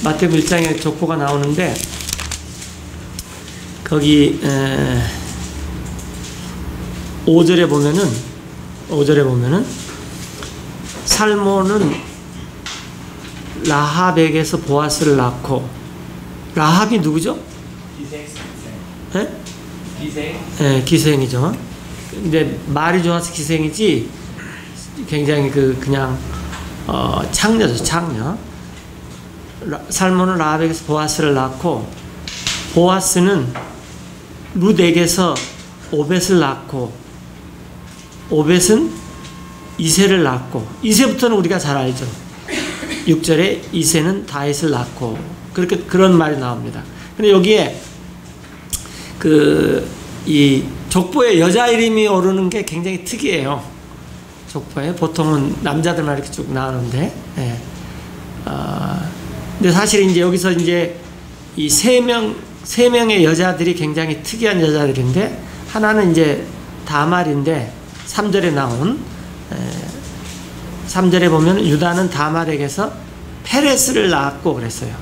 마태복음 1장에 족보가 나오는데 거기 5절에 보면은 살몬은 라합에게서 보아스를 낳고, 라합이 누구죠? 기생. 기생이죠. 근데 말이 좋아서 기생이지 굉장히 그냥 창녀죠, 창녀. 살몬은 라합에게서 보아스를 낳고, 보아스는 룻에게서 오벳을 낳고, 오벳은 이새를 낳고, 이새부터는 우리가 잘 알죠. 6절에 이새는 다윗을 낳고, 그런 말이 나옵니다. 근데 여기에 이 족보에 여자 이름이 오르는 게 굉장히 특이해요. 족보에 보통은 남자들만 이렇게 쭉 나오는데, 예. 근데 사실 이제 여기서 이제 이 세 명의 여자들이 굉장히 특이한 여자들인데, 하나는 이제 다말인데 3절에 나온 3절에 보면 유다는 다말에게서 페레스를 낳았고 그랬어요.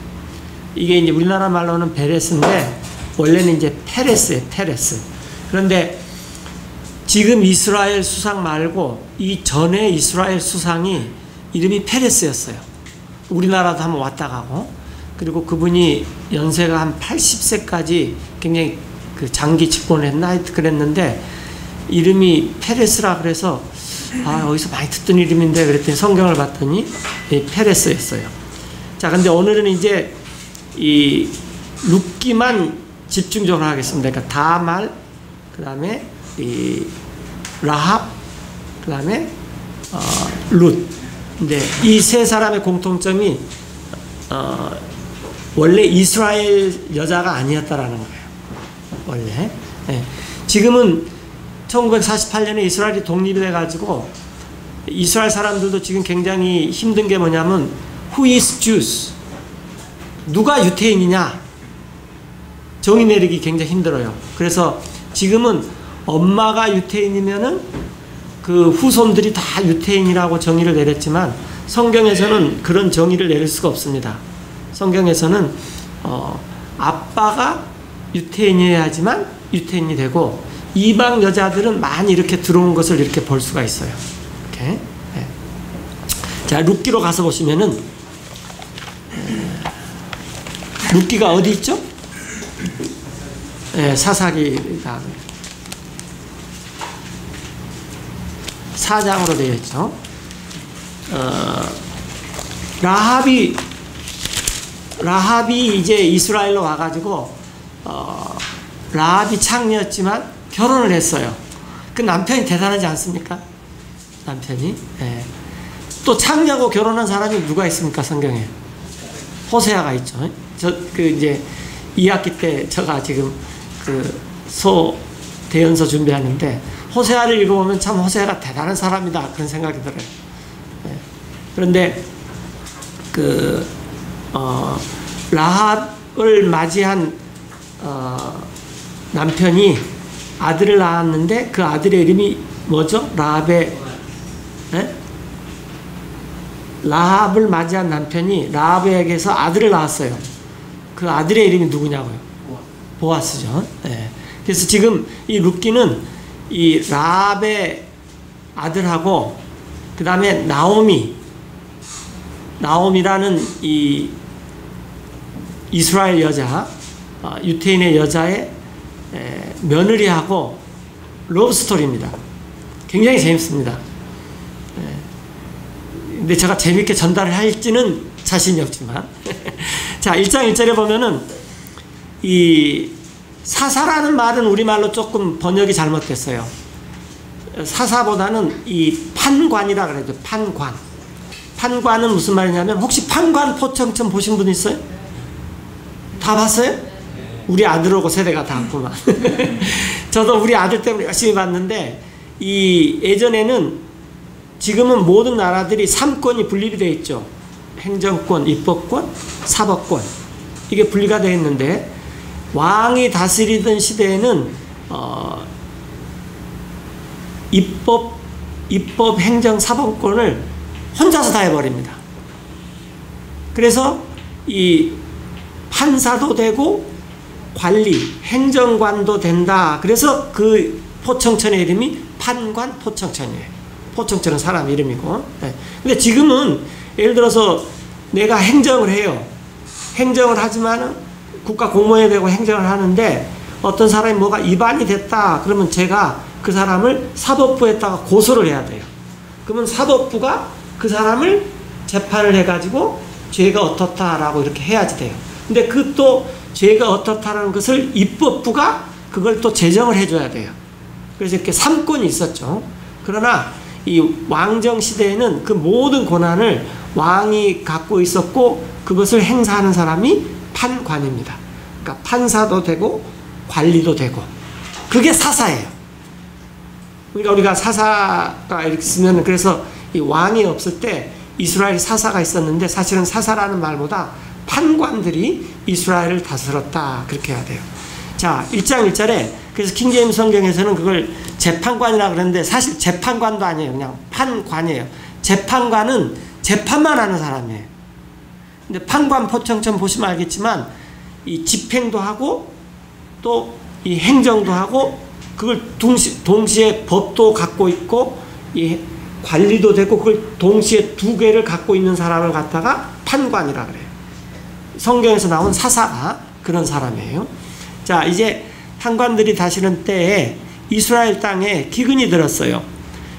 이게 이제 우리나라 말로는 베레스인데 원래는 이제 페레스예요, 페레스. 그런데 지금 이스라엘 수상 말고 이 전에 이스라엘 수상이 이름이 페레스였어요. 우리나라도 한번 왔다 가고, 그리고 그분이 연세가 한 80세까지 굉장히 장기 집권을 했나 그랬는데 이름이 페레스라 그래서 어디서 많이 듣던 이름인데 그랬더니 성경을 봤더니 페레스였어요. 자, 근데 오늘은 이제 이 룻기만 집중적으로 하겠습니다. 그러니까 다말, 그 다음에 이 라합, 그 다음에 룻. 근데 이 세 사람의 공통점이 원래 이스라엘 여자가 아니었다라는 거예요. 원래. 네. 지금은 1948년에 이스라엘이 독립이 돼가지고 이스라엘 사람들도 지금 굉장히 힘든 게 뭐냐면 Who is Jews? 누가 유태인이냐? 정의 내리기 굉장히 힘들어요. 그래서 지금은 엄마가 유태인이면은 그 후손들이 다 유태인이라고 정의를 내렸지만 성경에서는 그런 정의를 내릴 수가 없습니다. 성경에서는 아빠가 유태인이어야지만 유태인이 되고 이방 여자들은 많이 이렇게 들어온 것을 이렇게 볼 수가 있어요. 이렇게. 네. 자, 룻기로 가서 보시면은 룻기가 어디 있죠? 네, 사사기가 4장으로 되어 있죠. 라합이 이제 이스라엘로 와가지고 라합이 창녀였지만 결혼을 했어요. 그 남편이 대단하지 않습니까? 남편이. 네. 또 창녀고 결혼한 사람이 누가 있습니까? 성경에 호세아가 있죠. 이제 2학기 때 제가 지금 대연서 준비하는데 호세아를 읽어보면 참 호세아가 대단한 사람이다 그런 생각이 들어요. 네. 그런데 라합을 맞이한 남편이 아들을 낳았는데 그 아들의 이름이 뭐죠? 라합을 맞이한 남편이 라합에게서 아들을 낳았어요. 그 아들의 이름이 누구냐고요? 보아스죠. 네. 그래서 지금 이 룻기는 이 라합의 아들하고 그 다음에 나오미라는 이 이스라엘 여자, 유태인의 여자의 며느리하고 러브스토리입니다. 굉장히 재밌습니다. 근데 제가 재밌게 전달을 할지는 자신이 없지만 자, 1장 1절에 보면은 이 사사라는 말은 우리말로 조금 번역이 잘못됐어요. 사사보다는 이 판관이라 그래요. 판관은 무슨 말이냐면 혹시 판관 포청천 보신 분 있어요? 다 봤어요? 우리 아들하고 세대가 다 왔구만. 저도 우리 아들 때문에 열심히 봤는데 이 예전에는 지금은 모든 나라들이 3권이 분립이 되어 있죠. 행정권, 입법권, 사법권. 이게 분리가 되어 있는데 왕이 다스리던 시대에는 입법, 행정, 사법권을 혼자서 다 해버립니다. 그래서 이 판사도 되고 관리, 행정관도 된다. 그래서 그 포청천의 이름이 판관 포청천이에요. 포청천은 사람 이름이고. 네. 근데 지금은 예를 들어서 내가 행정을 해요. 행정을 하지만 국가 공무원이 되고 행정을 하는데 어떤 사람이 뭐가 위반이 됐다. 그러면 제가 그 사람을 사법부에다가 고소를 해야 돼요. 그러면 사법부가 그 사람을 재판을 해가지고 죄가 어떻다라고 이렇게 해야지 돼요. 근데 그 또 죄가 어떻다라는 것을 입법부가 그걸 또 제정을 해줘야 돼요. 그래서 이렇게 3권이 있었죠. 그러나 이 왕정 시대에는 그 모든 권한을 왕이 갖고 있었고 그것을 행사하는 사람이 판관입니다. 그러니까 판사도 되고 관리도 되고 그게 사사예요. 그러니까 우리가 사사가 이렇게 쓰면 그래서 이 왕이 없을 때 이스라엘 사사가 있었는데 사실은 사사라는 말보다 판관들이 이스라엘을 다스렸다 그렇게 해야 돼요. 자, 1장 1절에 그래서 킹제임스 성경에서는 그걸 재판관이라 그러는데 사실 재판관도 아니에요. 그냥 판관이에요. 재판관은 재판만 하는 사람이에요. 근데 판관 포청천 보시면 알겠지만 이 집행도 하고 또 이 행정도 하고 그걸 동시에 법도 갖고 있고 이 관리도 되고 그걸 동시에 두 개를 갖고 있는 사람을 갖다가 판관이라 그래요. 성경에서 나온 사사가 그런 사람이에요. 자, 이제 판관들이 다스리는 때에 이스라엘 땅에 기근이 들었어요.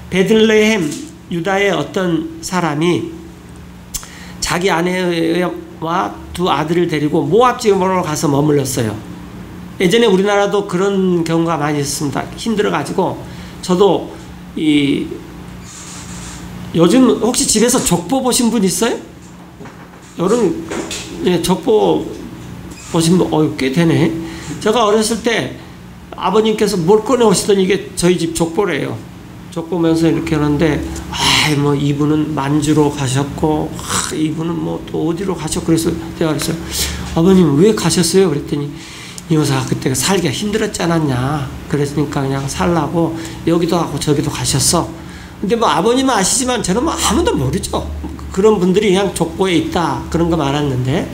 베들레헴 유다의 어떤 사람이 자기 아내와 두 아들을 데리고 모압 지방으로 가서 머물렀어요. 예전에 우리나라도 그런 경우가 많이 있었습니다. 힘들어가지고 저도 요즘 혹시 집에서 족보 보신 분 있어요? 여름 족보 보신 분 꽤 되네. 제가 어렸을 때 아버님께서 뭘 꺼내 오시더니 이게 저희 집 족보래요. 족보면서 이렇게 하는데 뭐 이분은 만주로 가셨고 이분은 뭐 또 어디로 가셨고 그래서 제가 그랬어요. 아버님 왜 가셨어요? 그랬더니 이 여사가 그때 살기가 힘들었지 않았냐. 그랬으니까 그냥 살라고 여기도 하고 저기도 가셨어. 근데 뭐 아버님은 아시지만 저는 뭐 아무도 모르죠. 그런 분들이 그냥 족보에 있다 그런 거 말았는데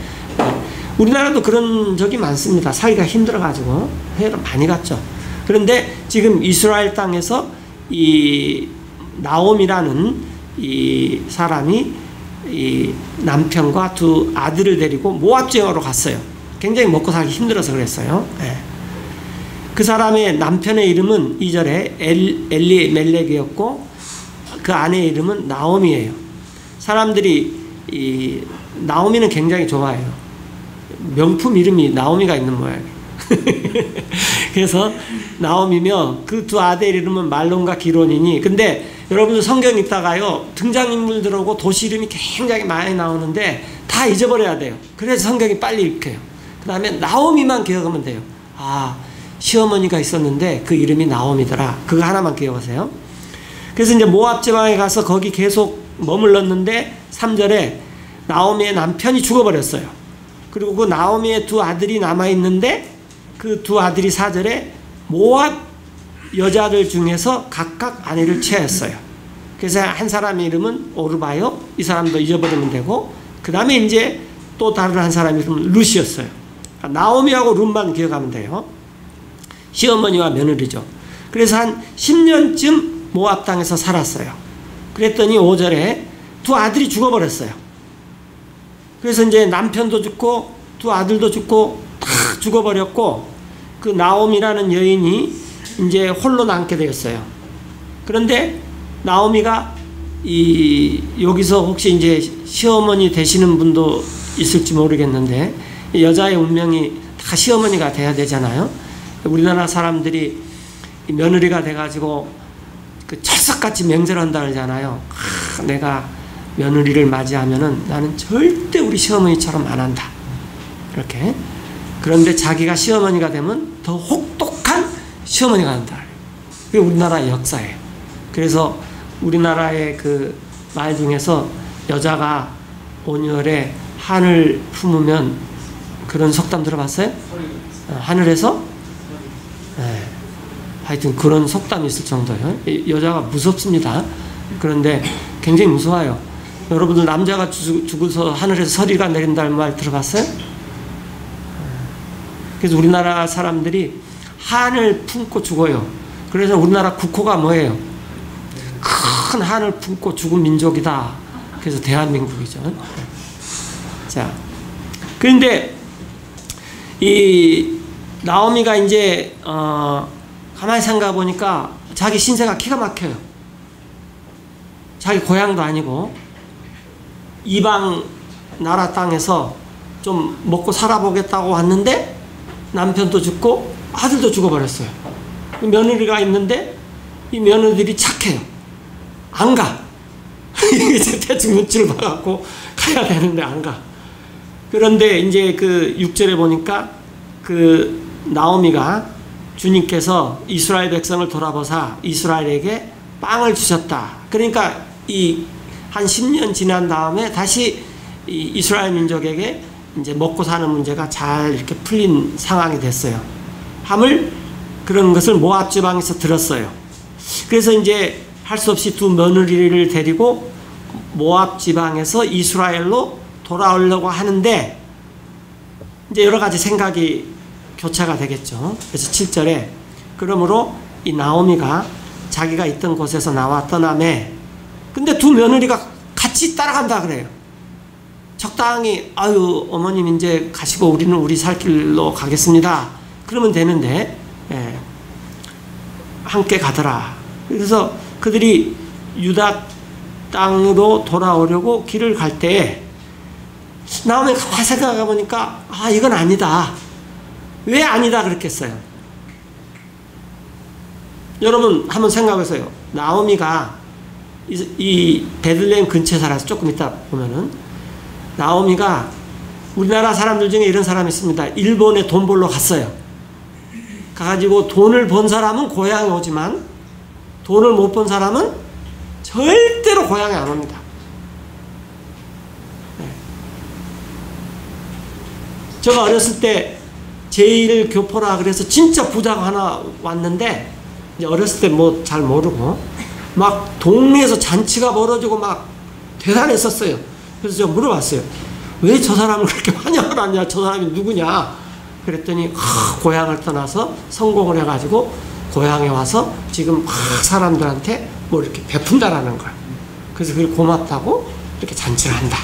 우리나라도 그런 적이 많습니다. 살기가 힘들어가지고 해외로 많이 갔죠. 그런데 지금 이스라엘 땅에서 이 나옴이라는 이 사람이 이 남편과 두 아들을 데리고 모압 지역으로 갔어요. 굉장히 먹고 살기 힘들어서 그랬어요. 네. 그 사람의 남편의 이름은 2절에 엘리멜렉이었고 그 아내의 이름은 나오미예요. 사람들이 이 나오미는 굉장히 좋아해요. 명품 이름이 나오미가 있는 모양이에요. 그래서 나오미며 그 두 아들 이름은 말론과 기론이니 근데 여러분들 성경 읽다가요 등장인물들하고 도시 이름이 굉장히 많이 나오는데 다 잊어버려야 돼요. 그래서 성경이 빨리 읽혀요. 그 다음에 나오미만 기억하면 돼요. 아, 시어머니가 있었는데 그 이름이 나오미더라. 그거 하나만 기억하세요. 그래서 이제 모압 지방에 가서 거기 계속 머물렀는데 3절에 나오미의 남편이 죽어버렸어요. 그리고 그 나오미의 두 아들이 남아있는데 그 두 아들이 4절에 모압 여자들 중에서 각각 아내를 취하였어요. 그래서 한 사람의 이름은 오르바요. 이 사람도 잊어버리면 되고 그 다음에 이제 또 다른 한 사람의 이름은 루시였어요. 나오미하고 룻만 기억하면 돼요. 시어머니와 며느리죠. 그래서 한 10년쯤 모압 땅에서 살았어요. 그랬더니 5절에 두 아들이 죽어버렸어요. 그래서 이제 남편도 죽고 두 아들도 죽고 다 죽어버렸고 그 나오미라는 여인이 이제 홀로 남게 되었어요. 그런데 나오미가 여기서 혹시 이제 시어머니 되시는 분도 있을지 모르겠는데 여자의 운명이 다 시어머니가 돼야 되잖아요. 우리나라 사람들이 며느리가 돼가지고 그 철석같이 맹세한다 그러잖아요. 내가 며느리를 맞이하면은 나는 절대 우리 시어머니처럼 안 한다. 이렇게. 그런데 자기가 시어머니가 되면 더 혹독한 시어머니가 된다. 그게 우리나라의 역사예요. 그래서 우리나라의 그 말 중에서 여자가 온열에 한을 품으면 그런 속담 들어봤어요? 하늘에서? 네. 하여튼 그런 속담이 있을 정도예요. 여자가 무섭습니다. 그런데 굉장히 무서워요. 여러분들 남자가 죽어서 하늘에서 서리가 내린다는 말 들어봤어요? 그래서 우리나라 사람들이 한을 품고 죽어요. 그래서 우리나라 국호가 뭐예요? 큰 한을 품고 죽은 민족이다. 그래서 대한민국이죠. 자, 그런데 이 나오미가 이제 가만히 생각해 보니까 자기 신세가 기가 막혀요. 자기 고향도 아니고 이방 나라 땅에서 좀 먹고 살아보겠다고 왔는데 남편도 죽고 아들도 죽어버렸어요. 며느리가 있는데 이 며느리들이 착해요. 안 가. 대충 눈치를 봐갖고 가야 되는데 안 가. 그런데 이제 그 6절에 보니까 그 나오미가 주님께서 이스라엘 백성을 돌아보사 이스라엘에게 빵을 주셨다. 그러니까 이 한 10년 지난 다음에 다시 이 이스라엘 민족에게 이제 먹고 사는 문제가 잘 이렇게 풀린 상황이 됐어요. 함을 그런 것을 모압 지방에서 들었어요. 그래서 이제 할 수 없이 두 며느리를 데리고 모압 지방에서 이스라엘로 돌아오려고 하는데 이제 여러 가지 생각이 교차가 되겠죠. 그래서 7절에 그러므로 이 나오미가 자기가 있던 곳에서 나와 떠나매 근데 두 며느리가 같이 따라간다 그래요. 적당히 아유 어머님 이제 가시고 우리는 우리 살 길로 가겠습니다. 그러면 되는데 함께 가더라. 그래서 그들이 유다 땅으로 돌아오려고 길을 갈 때에 나오미 가만히 생각해 보니까 아 이건 아니다. 왜 아니다 그랬겠어요? 여러분 한번 생각해보세요. 나오미가 이 베들레헴 근처에 살아서 조금 이따 보면은 나오미가 우리나라 사람들 중에 이런 사람이 있습니다. 일본에 돈 벌러 갔어요. 가가지고 돈을 번 사람은 고향에 오지만 돈을 못 번 사람은 절대로 고향에 안 옵니다. 제가 어렸을 때 제1교포라 그래서 진짜 부자가 하나 왔는데 이제 어렸을 때 뭐 잘 모르고 막 동네에서 잔치가 벌어지고 막 대단했었어요. 그래서 제가 물어봤어요. 왜 저 사람을 그렇게 환영을 하냐? 저 사람이 누구냐? 그랬더니 고향을 떠나서 성공을 해가지고 고향에 와서 지금 막 사람들한테 뭐 이렇게 베푼다라는 거야. 그래서 그걸 고맙다고 이렇게 잔치를 한다.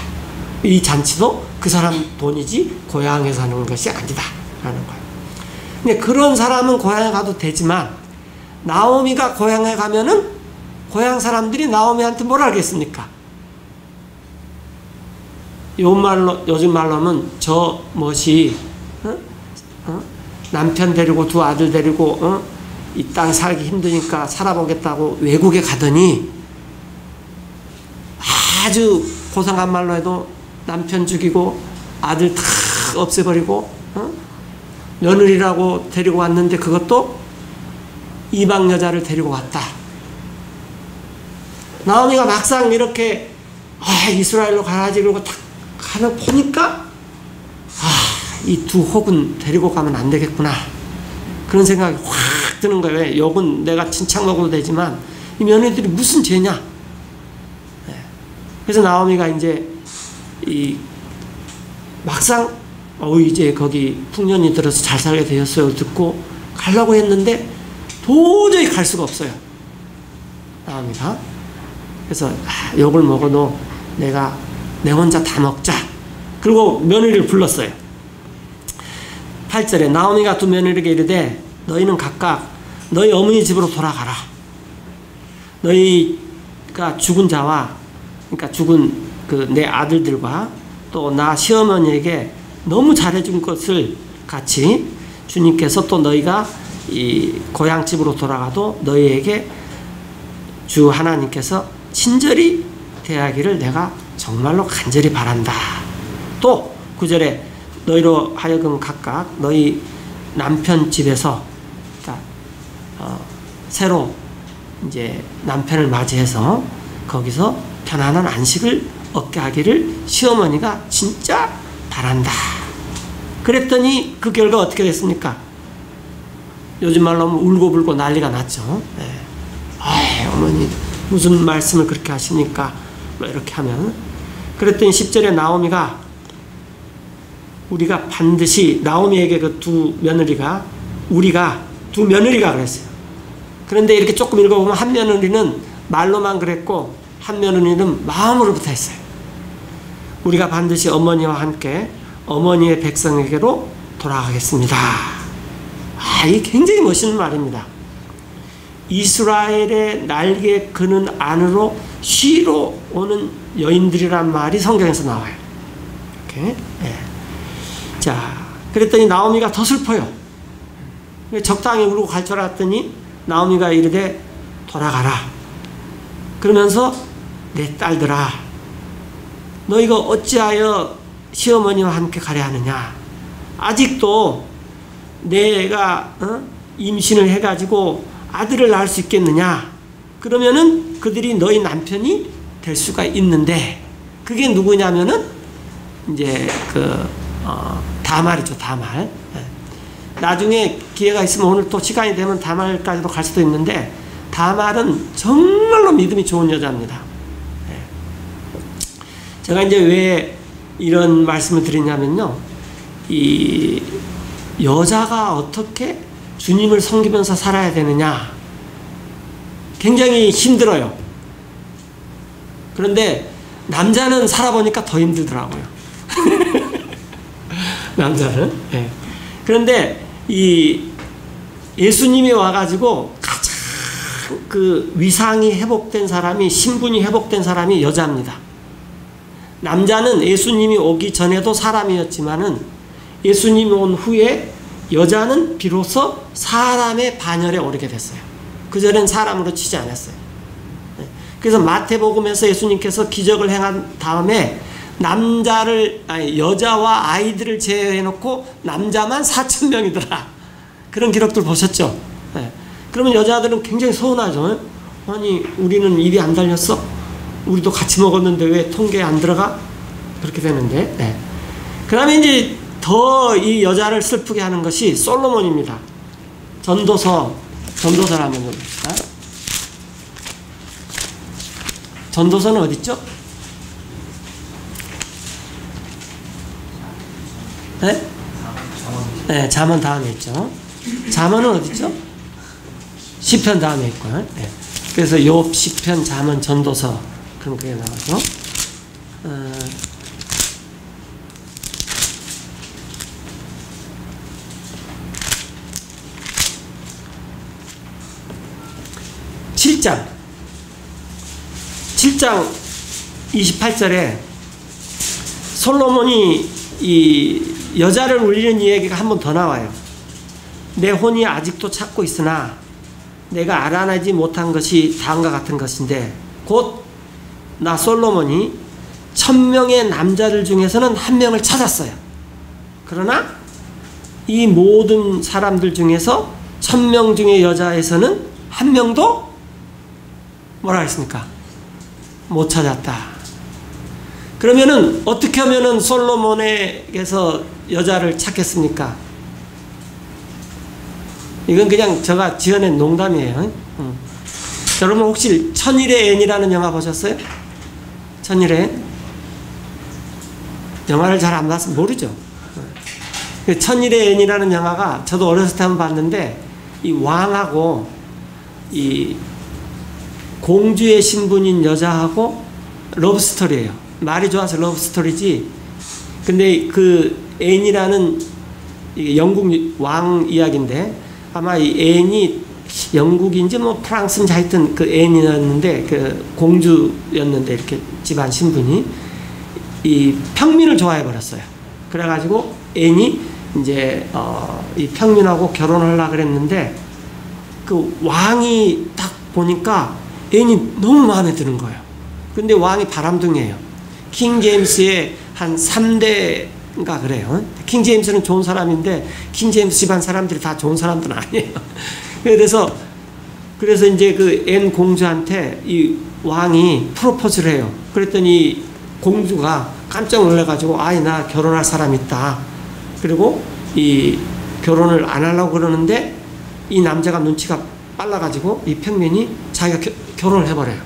이 잔치도 그 사람 돈이지 고향에서 하는 것이 아니다 라는 거야. 근데 그런 사람은 고향에 가도 되지만 나오미가 고향에 가면은 고향 사람들이 나오미한테 뭘 알겠습니까? 요즘 말로 하면 저 멋이 남편 데리고 두 아들 데리고 이 땅 살기 힘드니까 살아보겠다고 외국에 가더니 아주 고상한 말로 해도 남편 죽이고 아들 다 없애버리고 며느리라고 데리고 왔는데 그것도 이방 여자를 데리고 왔다. 나오미가 막상 이렇게 이스라엘로 가야지 그러고 딱 가면 보니까 이 두 혹은 데리고 가면 안 되겠구나 그런 생각이 확 드는 거예요. 왜? 욕은 내가 칭찬 먹어도 되지만 이 며느리들이 무슨 죄냐. 그래서 나오미가 이제 이 막상 이제 거기 풍년이 들어서 잘 살게 되었어요 듣고 가려고 했는데 도저히 갈 수가 없어요. 나오미가. 그래서 욕을 먹어도 내가 내 혼자 다 먹자. 그리고 며느리를 불렀어요. 8절에 나오미가 두 며느리에게 이르되 너희는 각각 너희 어머니 집으로 돌아가라. 너희가 죽은 자와 그러니까 죽은 그 내 아들들과 또 나 시어머니에게 너무 잘해준 것을 같이 주님께서 또 너희가 이 고향집으로 돌아가도 너희에게 주 하나님께서 친절히 대하기를 내가 정말로 간절히 바란다. 또 9절에 너희로 하여금 각각 너희 남편 집에서 그러니까 새로 이제 남편을 맞이해서 거기서 편안한 안식을 얻게 하기를 시어머니가 진짜 바란다. 그랬더니 그 결과 어떻게 됐습니까? 요즘 말로 하면 울고불고 난리가 났죠. 어머니 무슨 말씀을 그렇게 하십니까? 뭐 이렇게 하면 그랬더니 10절에 나오미가 우리가 반드시 나오미에게 그 우리가 두 며느리가 그랬어요. 그런데 이렇게 조금 읽어보면 한 며느리는 말로만 그랬고 한 며느리는 마음으로부터 했어요. 우리가 반드시 어머니와 함께 어머니의 백성에게로 돌아가겠습니다. 이게 굉장히 멋있는 말입니다. 이스라엘의 날개 그는 안으로 쉬러 오는 여인들이란 말이 성경에서 나와요. 이렇게. 네. 자, 그랬더니 나오미가 더 슬퍼요. 적당히 울고 갈 줄 알았더니 나오미가 이르되 돌아가라. 그러면서 내 딸들아, 너희가 어찌하여 시어머니와 함께 가려 하느냐? 아직도 내가 임신을 해가지고 아들을 낳을 수 있겠느냐? 그러면은 그들이 너희 남편이 될 수가 있는데, 그게 누구냐면은 이제 다말이죠. 다말. 나중에 기회가 있으면 오늘 또 시간이 되면 다말까지도 갈 수도 있는데, 다말은 정말로 믿음이 좋은 여자입니다. 제가 이제 왜 이런 말씀을 드리냐면요, 이 여자가 어떻게 주님을 섬기면서 살아야 되느냐, 굉장히 힘들어요. 그런데 남자는 살아보니까 더 힘들더라고요. 남자는. 네. 그런데 이 예수님이 와가지고 가장 그 위상이 회복된 사람이, 신분이 회복된 사람이 여자입니다. 남자는 예수님이 오기 전에도 사람이었지만은 예수님이 온 후에 여자는 비로소 사람의 반열에 오르게 됐어요. 그전엔 사람으로 치지 않았어요. 그래서 마태복음에서 예수님께서 기적을 행한 다음에 여자와 아이들을 제외해놓고 남자만 4,000명이더라. 그런 기록들 보셨죠? 네. 그러면 여자들은 굉장히 서운하죠. 아니, 우리는 입이 안 달렸어? 우리도 같이 먹었는데 왜 통계에 안 들어가? 그렇게 되는데. 네. 그 다음에 이제 더 이 여자를 슬프게 하는 것이 솔로몬입니다. 전도서를 한번 봅시다. 전도서는 어딨죠? 네? 네, 잠언 다음에 있죠. 잠언은 어딨죠? 시편 다음에 있고요. 네. 그래서 욥, 시편, 잠언, 전도서, 그럼 그게 나오죠. 7장 28절에 솔로몬이 이 여자를 울리는 이야기가 한 번 더 나와요. 내 혼이 아직도 찾고 있으나 내가 알아내지 못한 것이 다음과 같은 것인데, 곧 나 솔로몬이 1000명의 남자들 중에서는 한 명을 찾았어요. 그러나 이 모든 사람들 중에서 1000명 중의 여자에서는 한 명도 뭐라 했습니까? 못 찾았다. 그러면은 어떻게 하면은 솔로몬에게서 여자를 찾겠습니까? 이건 그냥 제가 지어낸 농담이에요. 여러분 혹시 천일의 앤이라는 영화 보셨어요? 천일의 앤? 영화를 잘 안 봐서 모르죠. 천일의 앤이라는 영화가 저도 어렸을 때 한번 봤는데, 이 왕하고 이 공주의 신분인 여자하고 러브스토리예요. 말이 좋아서 러브스토리지. 근데 그 앤이라는 영국 왕 이야기인데, 아마 이 앤이 영국인지 뭐 프랑스인지 하여튼 그 앤이었는데, 그 공주였는데, 이렇게 집안 신분이 이 평민을 좋아해 버렸어요. 그래가지고 앤이 이제 이 평민하고 결혼을 하려고 그랬는데, 그 왕이 딱 보니까 앤이 너무 마음에 드는 거예요. 근데 왕이 바람둥이에요. 킹 제임스의 한 3대가 그래요. 킹 제임스는 좋은 사람인데 킹 제임스 집안 사람들이 다 좋은 사람들은 아니에요. 그래서 이제 그 앤 공주한테 이 왕이 프로포즈를 해요. 그랬더니 공주가 깜짝 놀라가지고, 아이 나 결혼할 사람 있다. 그리고 이 결혼을 안 하려고 그러는데, 이 남자가 눈치가 빨라가지고 이 평민이 자기가 결혼을 해버려요.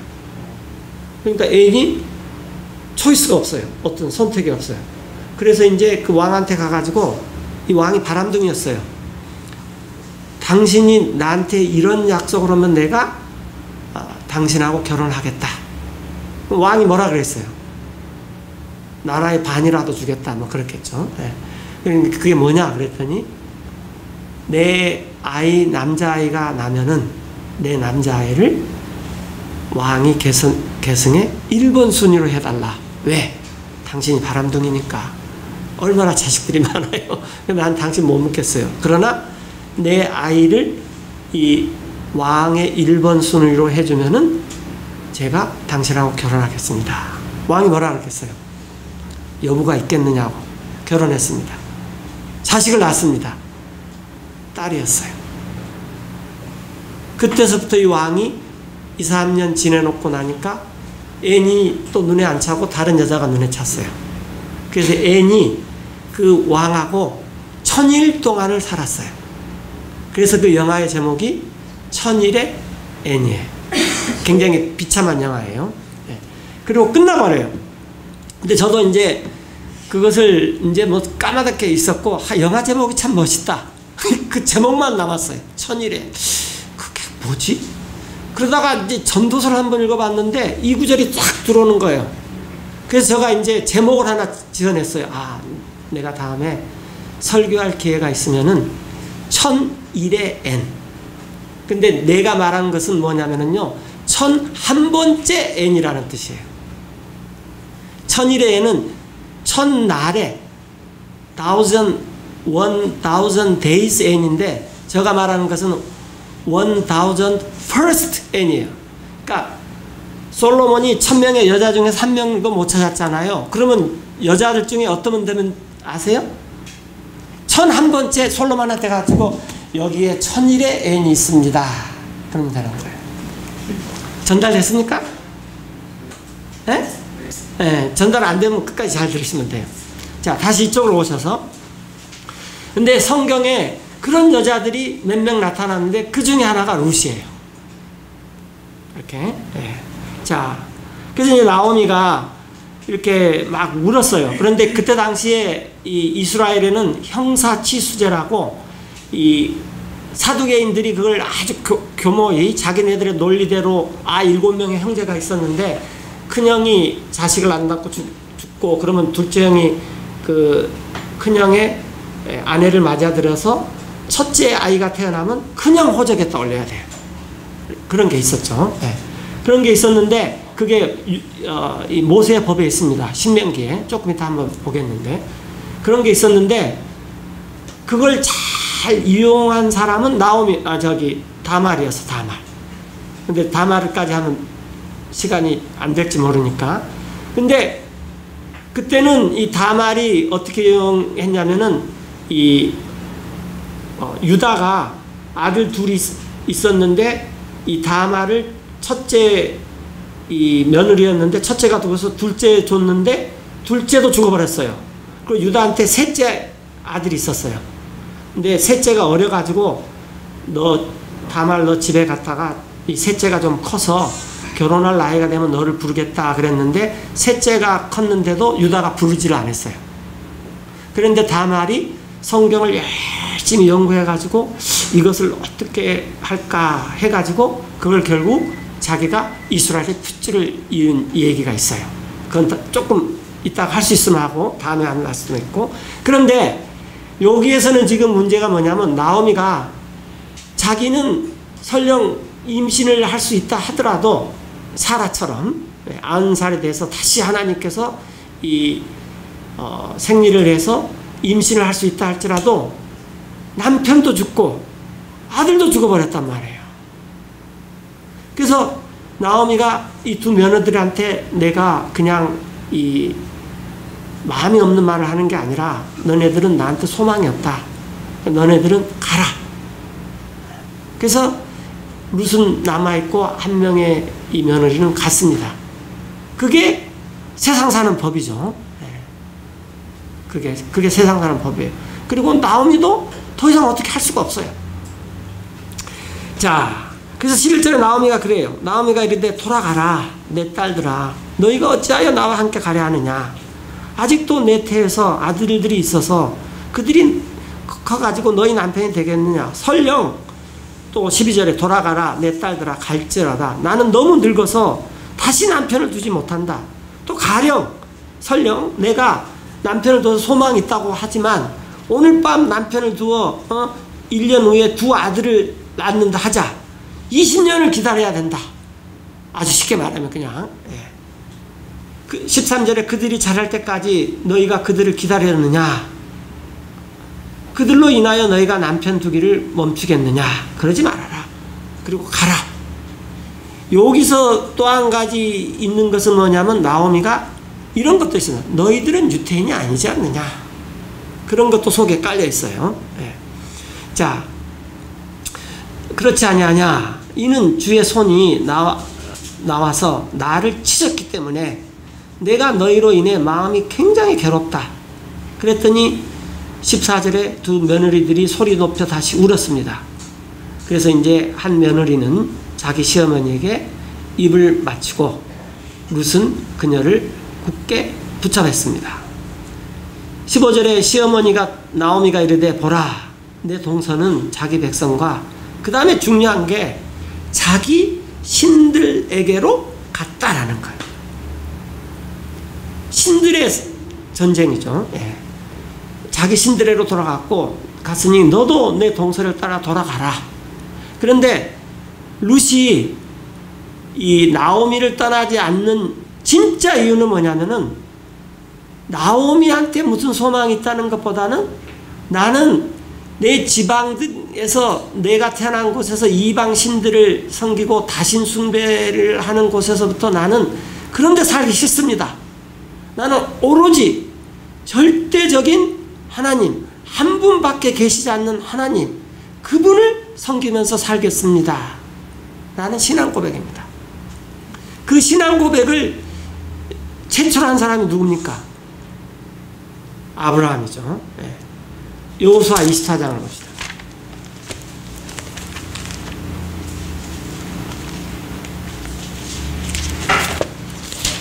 그러니까 앤이 초이스가 없어요. 어떤 선택이 없어요. 그래서 이제 그 왕한테 가가지고, 이 왕이 바람둥이였어요. 당신이 나한테 이런 약속을 하면 내가 당신하고 결혼하겠다. 왕이 뭐라 그랬어요? 나라의 반이라도 주겠다. 뭐 그렇겠죠. 네. 그게 뭐냐 그랬더니, 내 아이, 남자아이가 나면은 내 남자아이를 왕이 계승에 1번 순위로 해달라. 왜? 당신이 바람둥이니까. 얼마나 자식들이 많아요. 난 당신 못 먹겠어요. 그러나 내 아이를 이 왕의 1번 순위로 해주면은 제가 당신하고 결혼하겠습니다. 왕이 뭐라 그랬겠어요? 여부가 있겠느냐고 결혼했습니다. 자식을 낳았습니다. 딸이었어요. 그때서부터 이 왕이 2, 3년 지내놓고 나니까 앤이 또 눈에 안 차고 다른 여자가 눈에 찼어요. 그래서 앤이 그 왕하고 1000일 동안을 살았어요. 그래서 그 영화의 제목이 1000일의 앤이에요. 굉장히 비참한 영화예요. 그리고 끝나버려요. 근데 저도 이제 그것을 이제 뭐 까마득해 있었고, 영화 제목이 참 멋있다. 그 제목만 남았어요. 1000일에. 그게 뭐지? 그러다가 이제 전도서를 한번 읽어봤는데 이 구절이 쫙 들어오는 거예요. 그래서 제가 이제 제목을 하나 지어냈어요. 내가 다음에 설교할 기회가 있으면은 1001의 N. 근데 내가 말하는 것은 뭐냐면은요, 1001번째 N이라는 뜻이에요. 1001의 N은 1000날에 1000 days N인데, 제가 말하는 것은 1000 first N이에요. 그러니까 솔로몬이 1000명의 여자 중에 3명도 못 찾았잖아요. 그러면 여자들 중에 어떤 분 되면 아세요? 1001번째 솔로몬한테 가지고 여기에 1001의 N이 있습니다. 그러면 되는 거예요. 전달됐습니까? 네? 네, 전달 안 되면 끝까지 잘 들으시면 돼요. 자, 다시 이쪽으로 오셔서. 근데 성경에 그런 여자들이 몇 명 나타났는데 그 중에 하나가 룻이에요. 이렇게. 네. 자, 그래서 이제 나오미가 이렇게 막 울었어요. 그런데 그때 당시에 이 이스라엘에는 형사치수제라고 이 사두개인들이 그걸 아주 교모히 자기네들의 논리대로 7명의 형제가 있었는데, 큰형이 자식을 안 낳고 죽고, 그러면 둘째 형이 그 큰형의 아내를 맞아들여서 첫째 아이가 태어나면 큰형 호적에 떠올려야 돼요. 그런 게 있었죠. 네. 그런 게 있었는데 그게 이 모세의 법에 있습니다. 신명기에 조금 이따 한번 보겠는데, 그런 게 있었는데 그걸 잘 이용한 사람은 다말이었어. 다말. 근데 다말까지 하면 시간이 안 될지 모르니까. 근데 그때는 이 다말이 어떻게 이용했냐면은 유다가 아들 둘이 있었는데, 이 다말을 첫째 이 며느리였는데 첫째가 죽어서 둘째 줬는데 둘째도 죽어버렸어요. 그리고 유다한테 셋째 아들이 있었어요. 근데 셋째가 어려가지고 다말 너 집에 갔다가 이 셋째가 좀 커서 결혼할 나이가 되면 너를 부르겠다 그랬는데, 셋째가 컸는데도 유다가 부르지를 않았어요. 그런데 다말이 성경을 열심히 연구해가지고 이것을 어떻게 할까 해가지고 그걸 결국 자기가 이스라엘의 핏줄을 이은 이 얘기가 있어요. 그건 조금 이따가 할 수 있으면 하고 다음에 안 할 수도 있고. 그런데 여기에서는 지금 문제가 뭐냐면, 나오미가 자기는 설령 임신을 할 수 있다 하더라도 사라처럼 90살이 돼서 다시 하나님께서 생리를 해서 임신을 할 수 있다 할지라도 남편도 죽고 아들도 죽어버렸단 말이에요. 그래서 나오미가 이 두 며느들한테 내가 그냥 마음이 없는 말을 하는 게 아니라, 너네들은 나한테 소망이 없다. 너네들은 가라. 그래서 룻은 남아있고 한 명의 이 며느리는 갔습니다. 그게 세상 사는 법이죠. 그게 세상 사는 법이에요. 그리고 나오미도 더 이상 어떻게 할 수가 없어요. 자, 그래서 11절에 나오미가 그래요. 나오미가 이르되 돌아가라 내 딸들아, 너희가 어찌하여 나와 함께 가려 하느냐. 아직도 내 태에서 아들들이 있어서 그들이 커가지고 너희 남편이 되겠느냐. 설령 또 12절에 돌아가라 내 딸들아 갈지라다 나는 너무 늙어서 다시 남편을 두지 못한다. 또 가령 설령 내가 남편을 둬서 소망이 있다고 하지만 오늘 밤 남편을 두어 1년 후에 두 아들을 낳는다 하자. 20년을 기다려야 된다. 아주 쉽게 말하면 그냥 13절에 그들이 자랄 때까지 너희가 그들을 기다렸느냐. 그들로 인하여 너희가 남편 두기를 멈추겠느냐. 그러지 말아라. 그리고 가라. 여기서 또 한 가지 있는 것은 뭐냐면 나오미가 이런 것도 있어요. 너희들은 유태인이 아니지 않느냐. 그런 것도 속에 깔려 있어요. 자, 그렇지 아니하냐. 이는 주의 손이 나와서 나를 치셨기 때문에 내가 너희로 인해 마음이 굉장히 괴롭다. 그랬더니 14절에 두 며느리들이 소리 높여 다시 울었습니다. 그래서 이제 한 며느리는 자기 시어머니에게 입을 맞추고 룻은 그녀를 굳게 붙잡았습니다. 15절에 시어머니가 나오미가 이르되 보라 내 동서는 자기 백성과 그 다음에 중요한 게 자기 신들에게로 갔다라는 거예요. 신들의 전쟁이죠. 자기 신들에로 돌아갔고 갔으니 너도 내 동서를 따라 돌아가라. 그런데 룻이 이 나오미를 떠나지 않는 진짜 이유는 뭐냐면은 나오미한테 무슨 소망이 있다는 것보다는 나는 내 지방에서 내가 태어난 곳에서 이방 신들을 섬기고 다신 숭배를 하는 곳에서부터 나는 그런 데 살기 싫습니다. 나는 오로지 절대적인 하나님 한 분밖에 계시지 않는 하나님 그분을 섬기면서 살겠습니다. 라는 신앙 고백입니다. 그 신앙 고백을 최초로 한 사람이 누굽니까? 아브라함이죠. 여호수아 24장을 봅시다.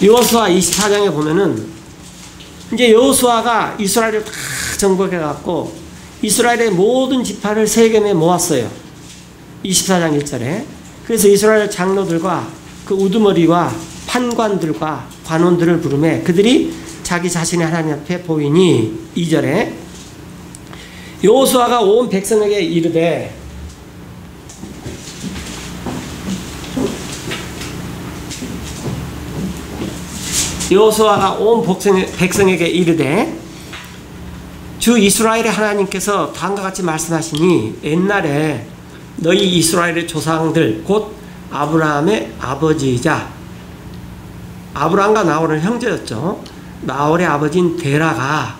여호수아 24장에 보면은 이제 여호수아가 이스라엘을 다 정복해 갖고 이스라엘의 모든 지파를 세겜에 모았어요. 24장 1절에. 그래서 이스라엘 장로들과 그 우두머리와 판관들과 관원들을 부르매 그들이 자기 자신의 하나님 앞에 보이니 2절에 여호수아가 온 백성에게 이르되 여호수아가 온 백성에게 이르되 주 이스라엘의 하나님께서 다음과 같이 말씀하시니 옛날에 너희 이스라엘의 조상들 곧 아브라함의 아버지이자 아브라함과 나홀은 형제였죠. 나홀의 아버지인 데라가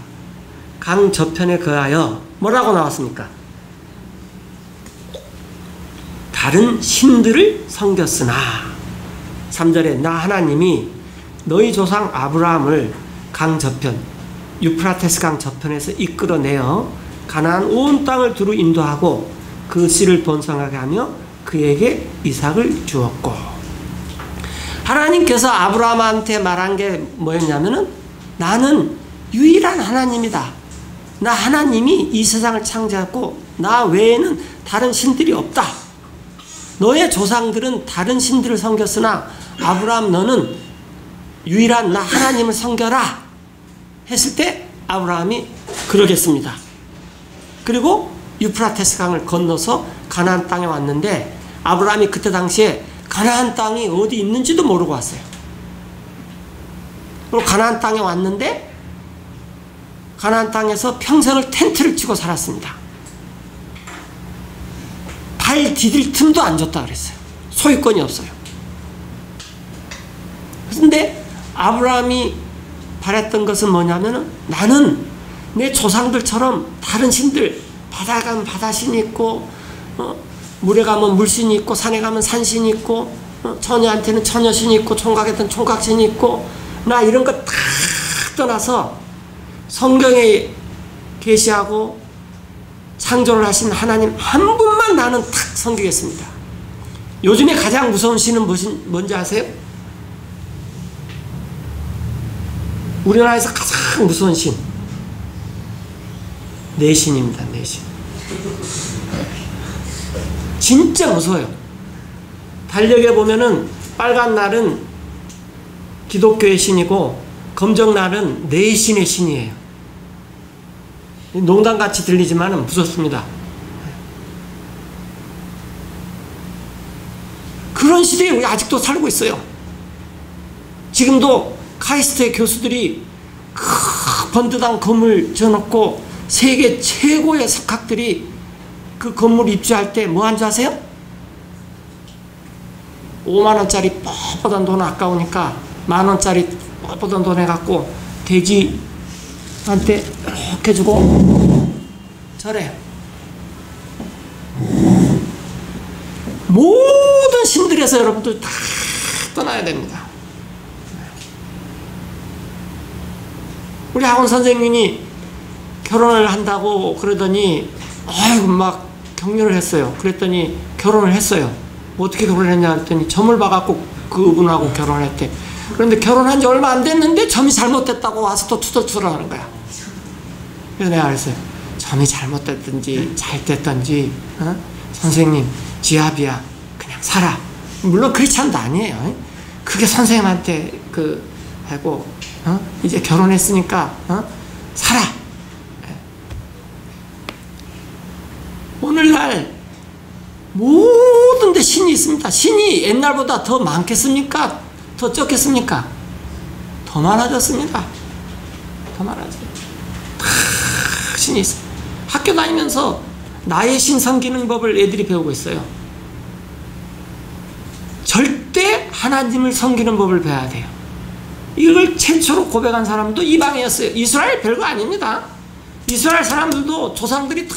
강 저편에 거하여 뭐라고 나왔습니까? 다른 신들을 섬겼으나 3절에 나 하나님이 너희 조상 아브라함을 강 저편 유프라테스 강 저편에서 이끌어내어 가나안 온 땅을 두루 인도하고 그 씨를 번성하게 하며 그에게 이삭을 주었고 하나님께서 아브라함한테 말한 게 뭐였냐면은 나는 유일한 하나님이다. 나 하나님이 이 세상을 창조했고 나 외에는 다른 신들이 없다. 너의 조상들은 다른 신들을 섬겼으나 아브라함 너는 유일한 나 하나님을 섬겨라 했을 때 아브라함이 그러겠습니다. 그리고 유프라테스 강을 건너서 가나안 땅에 왔는데 아브라함이 그때 당시에 가나안 땅이 어디 있는지도 모르고 왔어요. 그리고 가나안 땅에 왔는데 가나안 땅에서 평생을 텐트를 치고 살았습니다. 발 디딜 틈도 안 줬다 그랬어요. 소유권이 없어요. 그런데 아브라함이 바랬던 것은 뭐냐면은 나는 내 조상들처럼 다른 신들 바다에 가면 바다신이 있고 물에 가면 물신이 있고 산에 가면 산신이 있고 처녀한테는 처녀신이 있고 총각한테는 총각신이 있고 나 이런 거 다 떠나서 성경에 계시하고 창조를 하신 하나님 한 분만 나는 탁 섬기겠습니다. 요즘에 가장 무서운 신은 뭔지 아세요? 우리나라에서 가장 무서운 신. 내신입니다. 내신. 진짜 무서워요. 달력에 보면은 빨간 날은 기독교의 신이고 검정 날은 내신의 신이에요. 농담같이 들리지만 무섭습니다. 그런 시대에 우리 아직도 살고 있어요. 지금도 카이스트의 교수들이 번듯한 건물 지어놓고 세계 최고의 석학들이 그 건물 입주할 때 뭐 한 줄 아세요? 5만원짜리 뻣뻣한 돈 아까우니까 만원짜리 뻣뻣한 돈 해갖고 돼지한테 이렇게 주고 절해요. 모든 신들에서 여러분들 다 떠나야 됩니다. 우리 학원 선생님이 결혼을 한다고 그러더니 아이고 막 격려를 했어요. 그랬더니 결혼을 했어요. 뭐 어떻게 결혼을 했냐 했더니 점을 봐갖고 그분하고 결혼을 했대. 그런데 결혼한 지 얼마 안 됐는데 점이 잘못됐다고 와서 또 투덜투덜하는 거야. 그래서 내가 그랬어요. 점이 잘못됐든지 잘 됐든지 선생님 지압이야. 그냥 살아. 물론 크리스찬도 아니에요. 그게 선생님한테 하고 이제 결혼했으니까 살아. 오늘날 모든 데 신이 있습니다. 신이 옛날보다 더 많겠습니까? 더 적겠습니까? 더 많아졌습니다. 더 많아져요. 다 신이 있어요. 학교 다니면서 나의 신 섬기는 법을 애들이 배우고 있어요. 절대 하나님을 섬기는 법을 배워야 돼요. 이걸 최초로 고백한 사람도 이방이었어요. 이스라엘 별거 아닙니다. 이스라엘 사람들도 조상들이 다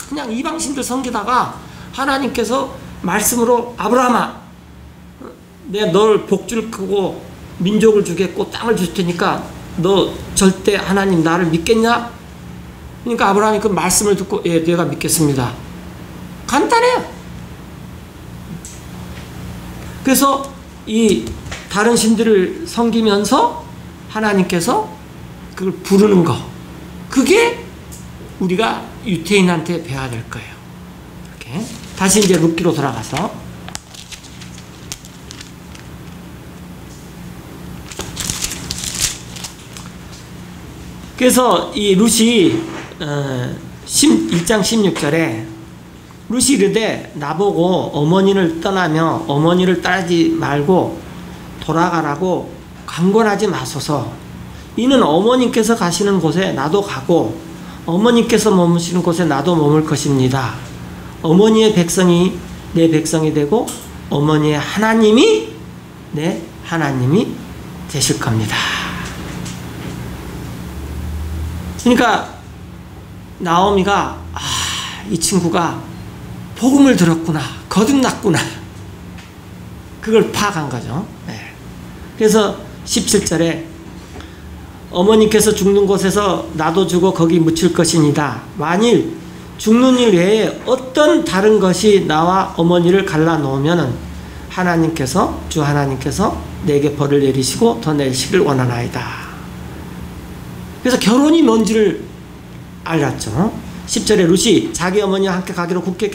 그냥 이방신들 섬기다가 하나님께서 말씀으로 아브라함아 내가 널 복줄 크고 민족을 주겠고 땅을 줄 테니까 너 절대 하나님 나를 믿겠냐? 그러니까 아브라함이 그 말씀을 듣고 예 내가 믿겠습니다. 간단해요. 그래서 이 다른 신들을 섬기면서 하나님께서 그걸 부르는 거 그게 우리가 유태인한테 배워야 될 거예요. 이렇게 다시 이제 룻기로 돌아가서 그래서 이 룻이 1장 16절에 룻이 이르되 나보고 어머니를 떠나며 어머니를 따르지 말고 돌아가라고 강권하지 마소서. 이는 어머님께서 가시는 곳에 나도 가고 어머님께서 머무시는 곳에 나도 머물 것입니다. 어머니의 백성이 내 백성이 되고 어머니의 하나님이 내 하나님이 되실 겁니다. 그러니까 나오미가 이 친구가 복음을 들었구나, 거듭났구나, 그걸 파악한 거죠. 네. 그래서 17절에 어머니께서 죽는 곳에서 나도 죽어 거기 묻힐 것이니다. 만일 죽는 일 외에 어떤 다른 것이 나와 어머니를 갈라놓으면 하나님께서 주 하나님께서 내게 벌을 내리시고 더 내리시길 원하나이다. 그래서 결혼이 뭔지를 알았죠. 10절에 룻이 자기 어머니와 함께 가기로 굳게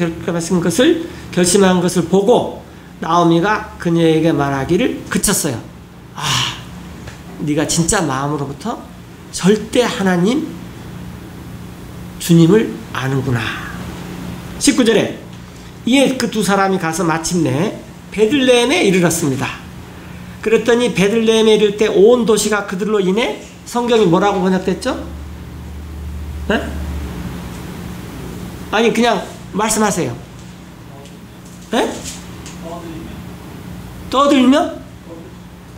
결심한 것을 보고 나오미가 그녀에게 말하기를 그쳤어요. 네가 진짜 마음으로부터 절대 하나님 주님을 아는구나. 19절에 이에 그 두 사람이 가서 마침내 베들레헴에 이르렀습니다. 그랬더니 베들레헴에 이를 때 온 도시가 그들로 인해 성경이 뭐라고 번역됐죠? 네? 아니 그냥 말씀하세요. 네? 떠들며?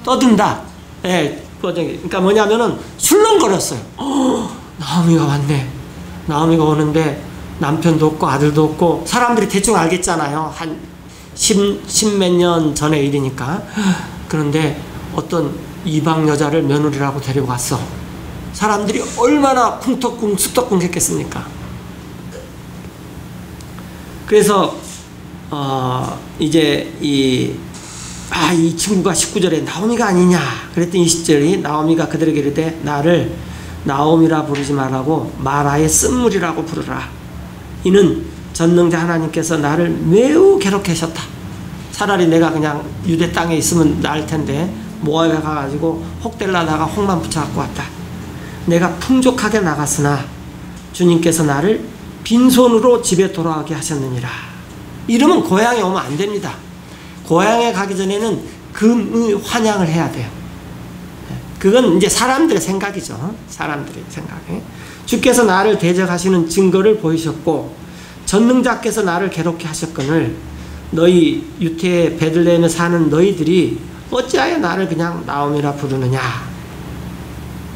떠든다. 네. 그러니까 뭐냐면은 술렁거렸어요. 나오미가 왔네. 나오미가 오는데 남편도 없고 아들도 없고 사람들이 대충 알겠잖아요. 한 10몇 년 전의 일이니까. 그런데 어떤 이방 여자를 며느리라고 데리고 갔어. 사람들이 얼마나 쿵떡쿵 쑥떡쿵 했겠습니까? 그래서 이제 이 이 친구가 19절에 나오미가 아니냐 그랬더니 20절이 나오미가 그들에게 이르되 나를 나오미라 부르지 말라고 마라의 쓴물이라고 부르라. 이는 전능자 하나님께서 나를 매우 괴롭게 하셨다. 차라리 내가 그냥 유대 땅에 있으면 나을 텐데 모압에 가가지고 혹될라다가 혹만 붙여갖고 왔다. 내가 풍족하게 나갔으나 주님께서 나를 빈손으로 집에 돌아가게 하셨느니라. 이러면 고향에 오면 안 됩니다. 고향에 가기 전에는 금의 환향을 해야 돼요. 그건 이제 사람들의 생각이죠. 사람들의 생각에. 주께서 나를 대적하시는 증거를 보이셨고 전능자께서 나를 괴롭게 하셨거늘 너희 유태의 베들레헴에 사는 너희들이 어찌하여 나를 그냥 나오미라 부르느냐.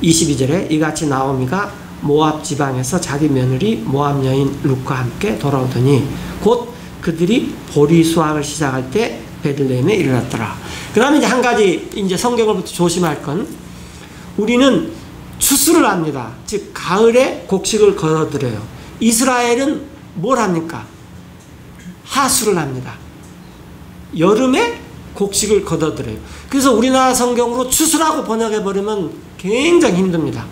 22절에 이같이 나오미가 모압 지방에서 자기 며느리 모압 여인 룻과 함께 돌아오더니 곧 그들이 보리 수확을 시작할 때 베들레헴에 이르렀더라. 그 다음에 이제 한 가지 이제 성경으로부터 조심할 건 우리는 추수를 합니다. 즉 가을에 곡식을 거둬들여요. 이스라엘은 뭘 합니까? 하수를 합니다. 여름에 곡식을 거둬들여요. 그래서 우리나라 성경으로 추수라고 번역해버리면 굉장히 힘듭니다.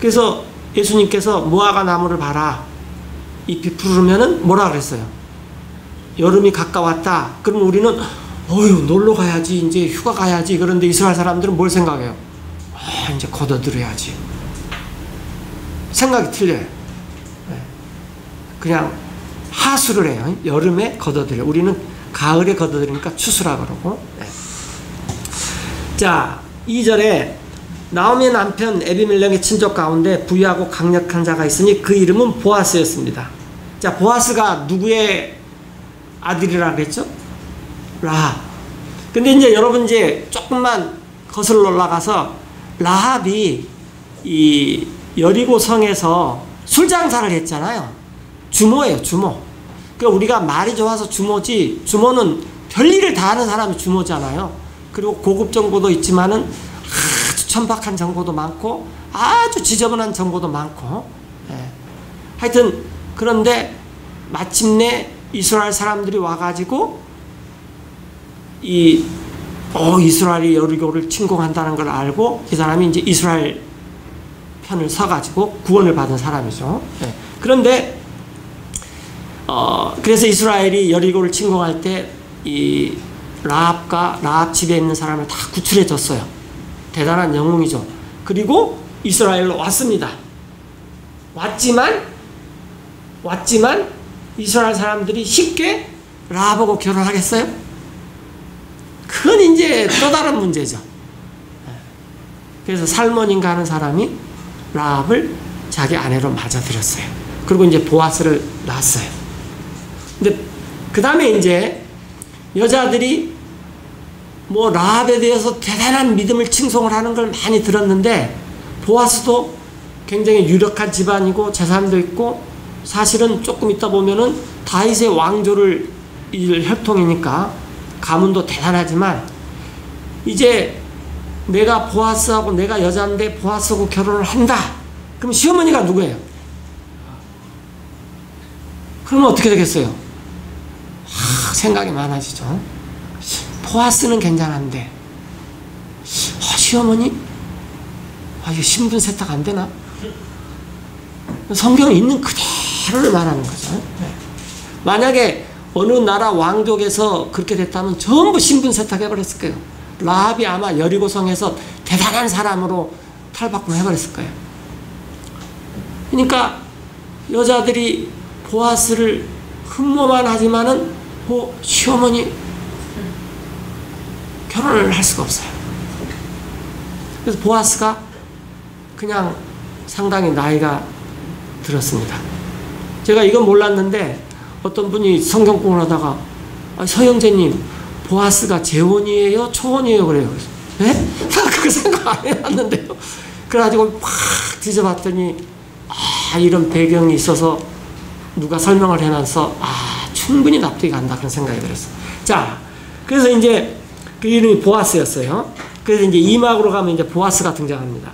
그래서 예수님께서 무화과 나무를 봐라. 잎이 푸르면은 뭐라 그랬어요? 여름이 가까웠다. 그럼 우리는 놀러 가야지, 이제 휴가 가야지. 그런데 이스라엘 사람들은 뭘 생각해요? 이제 걷어들여야지. 생각이 틀려요. 그냥 하수를 해요. 여름에 걷어들여. 우리는 가을에 걷어들이니까 추수라 그러고. 자, 2절에 나오미의 남편 에비멜렉의 친족 가운데 부유하고 강력한 자가 있으니 그 이름은 보아스였습니다. 자, 보아스가 누구의 아들이라 그랬죠? 라합. 근데 이제 여러분 이제 조금만 거슬러 올라가서 라합이 이 여리고 성에서 술 장사를 했잖아요. 주모예요, 주모. 그러니까 우리가 말이 좋아서 주모지, 주모는 별일을 다 하는 사람이 주모잖아요. 그리고 고급 정보도 있지만은 아주 천박한 정보도 많고 아주 지저분한 정보도 많고. 하여튼 그런데 마침내 이스라엘 사람들이 와가지고 이스라엘이 여리고를 침공한다는 걸 알고 이 사람이 이제 이스라엘 편을 서가지고 구원을 받은 사람이죠. 그런데 그래서 이스라엘이 여리고를 침공할 때 이 라합과 라합 집에 있는 사람을 다 구출해 줬어요. 대단한 영웅이죠. 그리고 이스라엘로 왔습니다. 왔지만 이스라엘 사람들이 쉽게 라합하고 결혼하겠어요? 그건 이제 또 다른 문제죠. 그래서 살몬인가 하는 사람이 라합을 자기 아내로 맞아들였어요. 그리고 이제 보아스를 낳았어요. 근데 그 다음에 이제 여자들이 뭐 라합에 대해서 대단한 믿음을 칭송을 하는 걸 많이 들었는데 보아스도 굉장히 유력한 집안이고 재산도 있고 사실은 조금 있다 보면은 다윗의 왕조를 혈통이니까 가문도 대단하지만 이제 내가 보아스하고 내가 여자인데 보아스하고 결혼을 한다. 그럼 시어머니가 누구예요? 그러면 어떻게 되겠어요? 생각이 많아지죠. 보아스는 괜찮은데 시어머니? 이거 신분 세탁 안 되나? 성경에 있는 그대로를 말하는 거죠. 만약에 어느 나라 왕족에서 그렇게 됐다면 전부 신분 세탁해버렸을 거예요. 라합이 아마 여리고성에서 대단한 사람으로 탈바꿈해버렸을 거예요. 그러니까 여자들이 보아스를 흠모만 하지만은 시어머니 결혼을 할 수가 없어요. 그래서 보아스가 그냥 상당히 나이가 들었습니다. 제가 이건 몰랐는데 어떤 분이 성경공을 하다가 서영재님 보아스가 재혼이에요? 초혼이에요? 그래요. 네? 그 생각 안 해봤는데요. 그래가지고 팍 뒤져봤더니 이런 배경이 있어서 누가 설명을 해놔서 충분히 납득이 간다 그런 생각이 들었어요. 자, 그래서 이제 그 이름이 보아스였어요. 그래서 이제 2막으로 가면 이제 보아스가 등장합니다.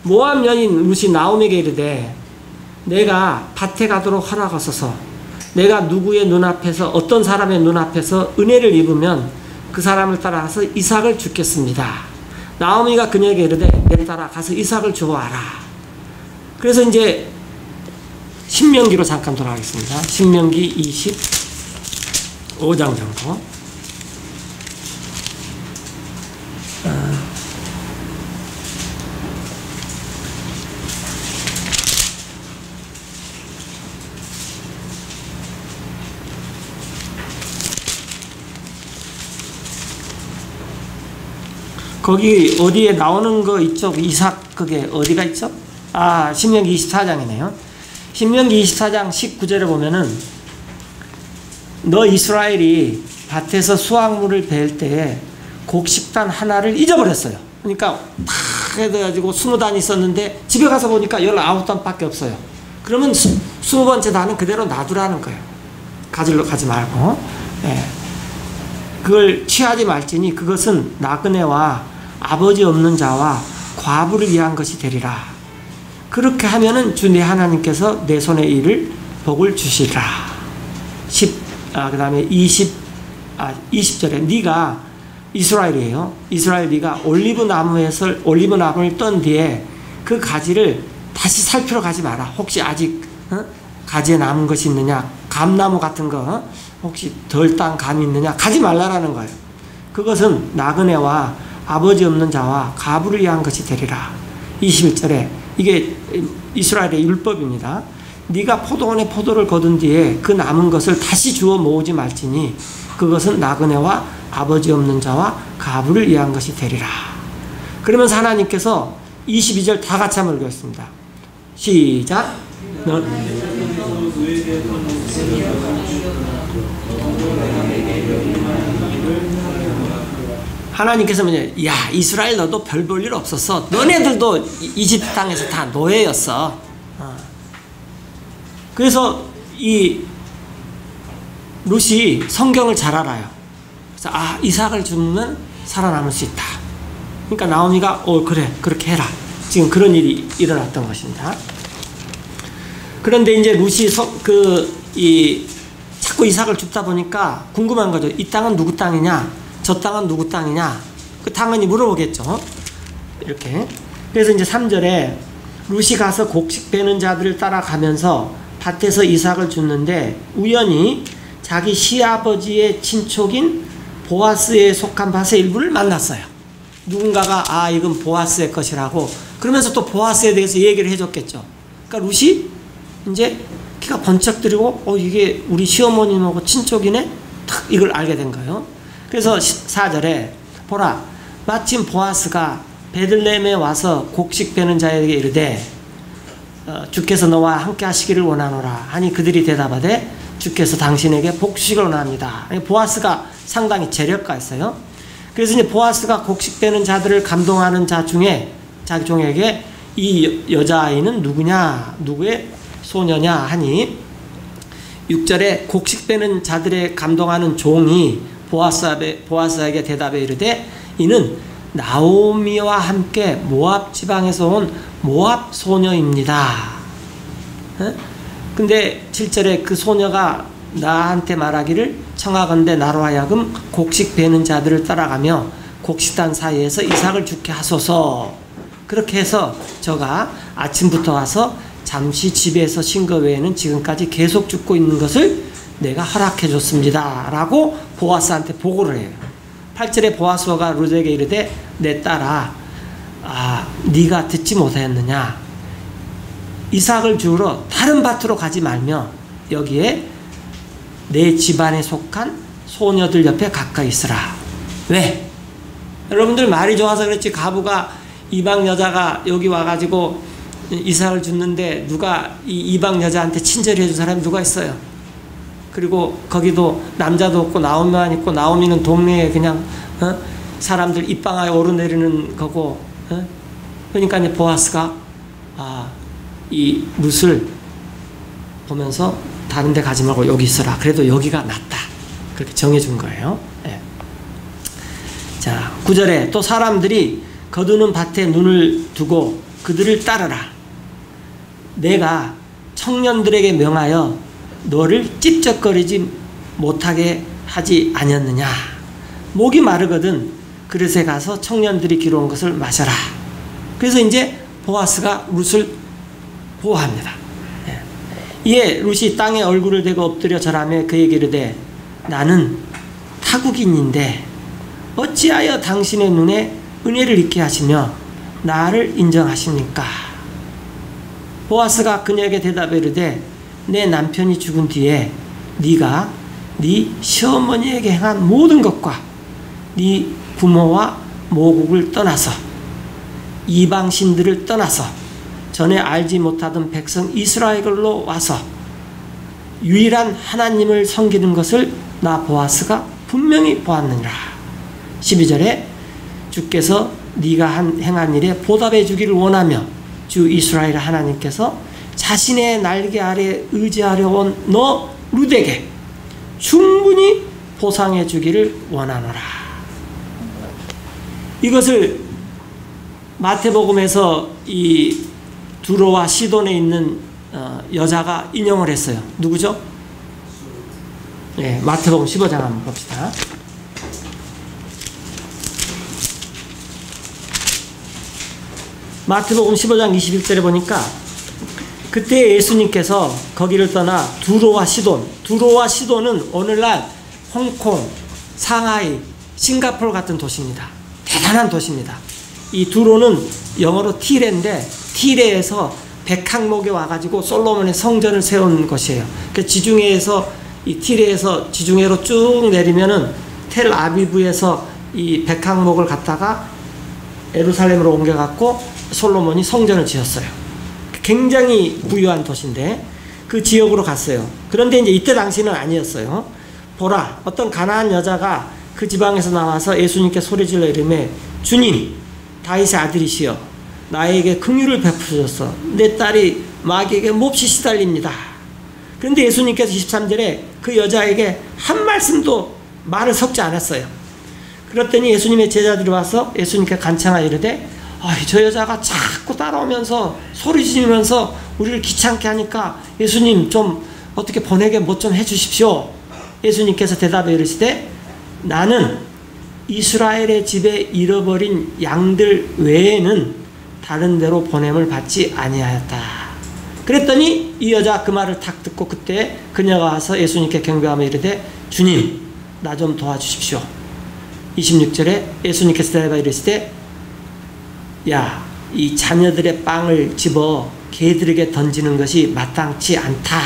모압 여인 룻이 나오미에게 이르되 내가 밭에 가도록 허락하소서. 내가 누구의 눈앞에서 어떤 사람의 눈앞에서 은혜를 입으면 그 사람을 따라가서 이삭을 죽겠습니다. 나오미가 그녀에게 이르되 내 따라 가서 이삭을 주어와라. 그래서 이제 신명기로 잠깐 돌아가겠습니다. 신명기 25장 정도. 거기 어디에 나오는 거 있죠? 이삭 그게 어디가 있죠? 신명기 24장이네요. 신명기 24장 19절에 보면은 너 이스라엘이 밭에서 수확물을 벨 때에 곡식단 하나를 잊어버렸어요. 그러니까 다 해가지고 20단이 있었는데 집에 가서 보니까 19단밖에 없어요. 그러면 20번째 단은 그대로 놔두라는 거예요. 가지러 가지 말고. 예. 그걸 취하지 말지니 그것은 나그네와 아버지 없는 자와 과부를 위한 것이 되리라. 그렇게 하면은 주 내 하나님께서 내 손의 일을 복을 주시리라. 그 다음에 20절에 네가 이스라엘이에요. 이스라엘 네가 올리브 나무를 떤 뒤에 그 가지를 다시 살피러 가지 마라. 혹시 아직 가지에 남은 것이 있느냐, 감나무 같은 거 혹시 덜 딴 감이 있느냐, 가지 말라라는 거예요. 그것은 나그네와 아버지 없는 자와 가부를 위한 것이 되리라. 21절에 이게 이스라엘의 율법입니다. 네가 포도원에 포도를 거둔 뒤에 그 남은 것을 다시 주워 모으지 말지니 그것은 나그네와 아버지 없는 자와 가부를 위한 것이 되리라. 그러면서 하나님께서 22절 다 같이 한번 읽겠습니다. 시작. 하나님께서 야 이스라엘 너도 별 볼 일 없었어. 너네들도 이집트 땅에서 다 노예였어. 그래서 이 룻이 성경을 잘 알아요. 그래서 이삭을 주면 살아남을 수 있다. 그러니까 나오미가 그래 그렇게 해라. 지금 그런 일이 일어났던 것입니다. 그런데 이제 룻이 자꾸 이삭을 줍다 보니까 궁금한 거죠. 이 땅은 누구 땅이냐? 저 땅은 누구 땅이냐? 당연히 물어보겠죠. 이렇게. 그래서 이제 3절에 룻이 가서 곡식 베는 자들을 따라가면서 밭에서 이삭을 줍는데 우연히 자기 시아버지의 친족인 보아스에 속한 밭의 일부를 만났어요. 누군가가 이건 보아스의 것이라고 그러면서 또 보아스에 대해서 얘기를 해줬겠죠. 그러니까 룻이 이제 키가 번쩍 들이고 이게 우리 시어머님하고 친족이네? 탁 이걸 알게 된 거예요. 그래서 4절에 보라 마침 보아스가 베들레헴에 와서 곡식 베는 자에게 이르되 주께서 너와 함께 하시기를 원하노라 하니 그들이 대답하되 주께서 당신에게 복식을 원합니다. 보아스가 상당히 재력가였어요. 그래서 이제 보아스가 곡식 베는 자들을 감동하는 자 중에 자기 종에게 이 여자아이는 누구냐 누구의 소녀냐 하니 6절에 곡식 베는 자들의 감동하는 종이 보아스에게 대답해 이르되 이는 나오미와 함께 모압 지방에서 온 모압 소녀입니다. 근데 7절에 그 소녀가 나한테 말하기를 청하건대 나로 하여금 곡식 베는 자들을 따라가며 곡식단 사이에서 이삭을 죽게 하소서. 그렇게 해서 저가 아침부터 와서 잠시 집에서 쉰 것 외에는 지금까지 계속 죽고 있는 것을 내가 허락해 줬습니다. 라고 보아스한테 보고를 해요. 8절에 보아스가 룻에게 이르되 내 딸아 네가 듣지 못하였느냐 이삭을 주우러 다른 밭으로 가지 말며 여기에 내 집안에 속한 소녀들 옆에 가까이 있으라. 왜? 여러분들 말이 좋아서 그렇지 가부가 이방 여자가 여기 와가지고 이삭을 줬는데 누가 이 이방 여자한테 친절히 해준 사람이 누가 있어요? 그리고 거기도 남자도 없고 나오미만 있고 나오미는 동네에 그냥 사람들 입방아에 오르내리는 거고 그러니까 이제 보아스가 이 룻을 보면서 다른 데 가지 말고 여기 있어라. 그래도 여기가 낫다. 그렇게 정해준 거예요. 네. 자 9절에 또 사람들이 거두는 밭에 눈을 두고 그들을 따르라. 내가 청년들에게 명하여 너를 찝쩍거리지 못하게 하지 아니었느냐. 목이 마르거든 그릇에 가서 청년들이 기르온 것을 마셔라. 그래서 이제 보아스가 룻을 보호합니다. 이에 룻이 땅에 얼굴을 대고 엎드려 절하며 그에게 이르되 나는 타국인인데 어찌하여 당신의 눈에 은혜를 있게 하시며 나를 인정하십니까? 보아스가 그녀에게 대답해 이르되 내 남편이 죽은 뒤에 네가 네 시어머니에게 행한 모든 것과 네 부모와 모국을 떠나서 이방신들을 떠나서 전에 알지 못하던 백성 이스라엘로 와서 유일한 하나님을 섬기는 것을 나 보아스가 분명히 보았느니라. 12절에 주께서 네가 행한 일에 보답해 주기를 원하며 주 이스라엘 하나님께서 자신의 날개 아래 의지하려 온 너 룻에게 충분히 보상해 주기를 원하노라. 이것을 마태복음에서 이 두로와 시돈에 있는 여자가 인용을 했어요. 누구죠? 네, 마태복음 15장 한번 봅시다. 마태복음 15장 21절에 보니까 그때 예수님께서 거기를 떠나 두로와 시돈은 오늘날 홍콩, 상하이, 싱가포르 같은 도시입니다. 대단한 도시입니다. 이 두로는 영어로 티레인데 티레에서 백항목에 와가지고 솔로몬의 성전을 세운 것이에요. 그 지중해에서 이 티레에서 지중해로 쭉 내리면은 텔아비브에서 이 백항목을 갖다가 예루살렘으로 옮겨갖고 솔로몬이 성전을 지었어요. 굉장히 부유한 도시인데 그 지역으로 갔어요. 그런데 이제 이때 당시는 아니었어요. 보라, 어떤 가나안 여자가 그 지방에서 나와서 예수님께 소리질러 이르매 주님, 다윗의 아들이시여 나에게 긍휼을 베푸셔서 내 딸이 마귀에게 몹시 시달립니다. 그런데 예수님께서 23절에 그 여자에게 한 말씀도 말을 섞지 않았어요. 그랬더니 예수님의 제자들이 와서 예수님께 간청하여 이르되 저 여자가 자꾸 따라오면서 소리 지르면서 우리를 귀찮게 하니까 예수님 좀 어떻게 보내게 뭐 좀 해주십시오. 예수님께서 대답해 이르시되 나는 이스라엘의 집에 잃어버린 양들 외에는 다른 데로 보냄을 받지 아니하였다. 그랬더니 이 여자 그 말을 탁 듣고 그때 그녀가 와서 예수님께 경배하며 이르되 주님 나 좀 도와주십시오. 26절에 예수님께서 대답하여 이르시되 야, 이 자녀들의 빵을 집어 개들에게 던지는 것이 마땅치 않다.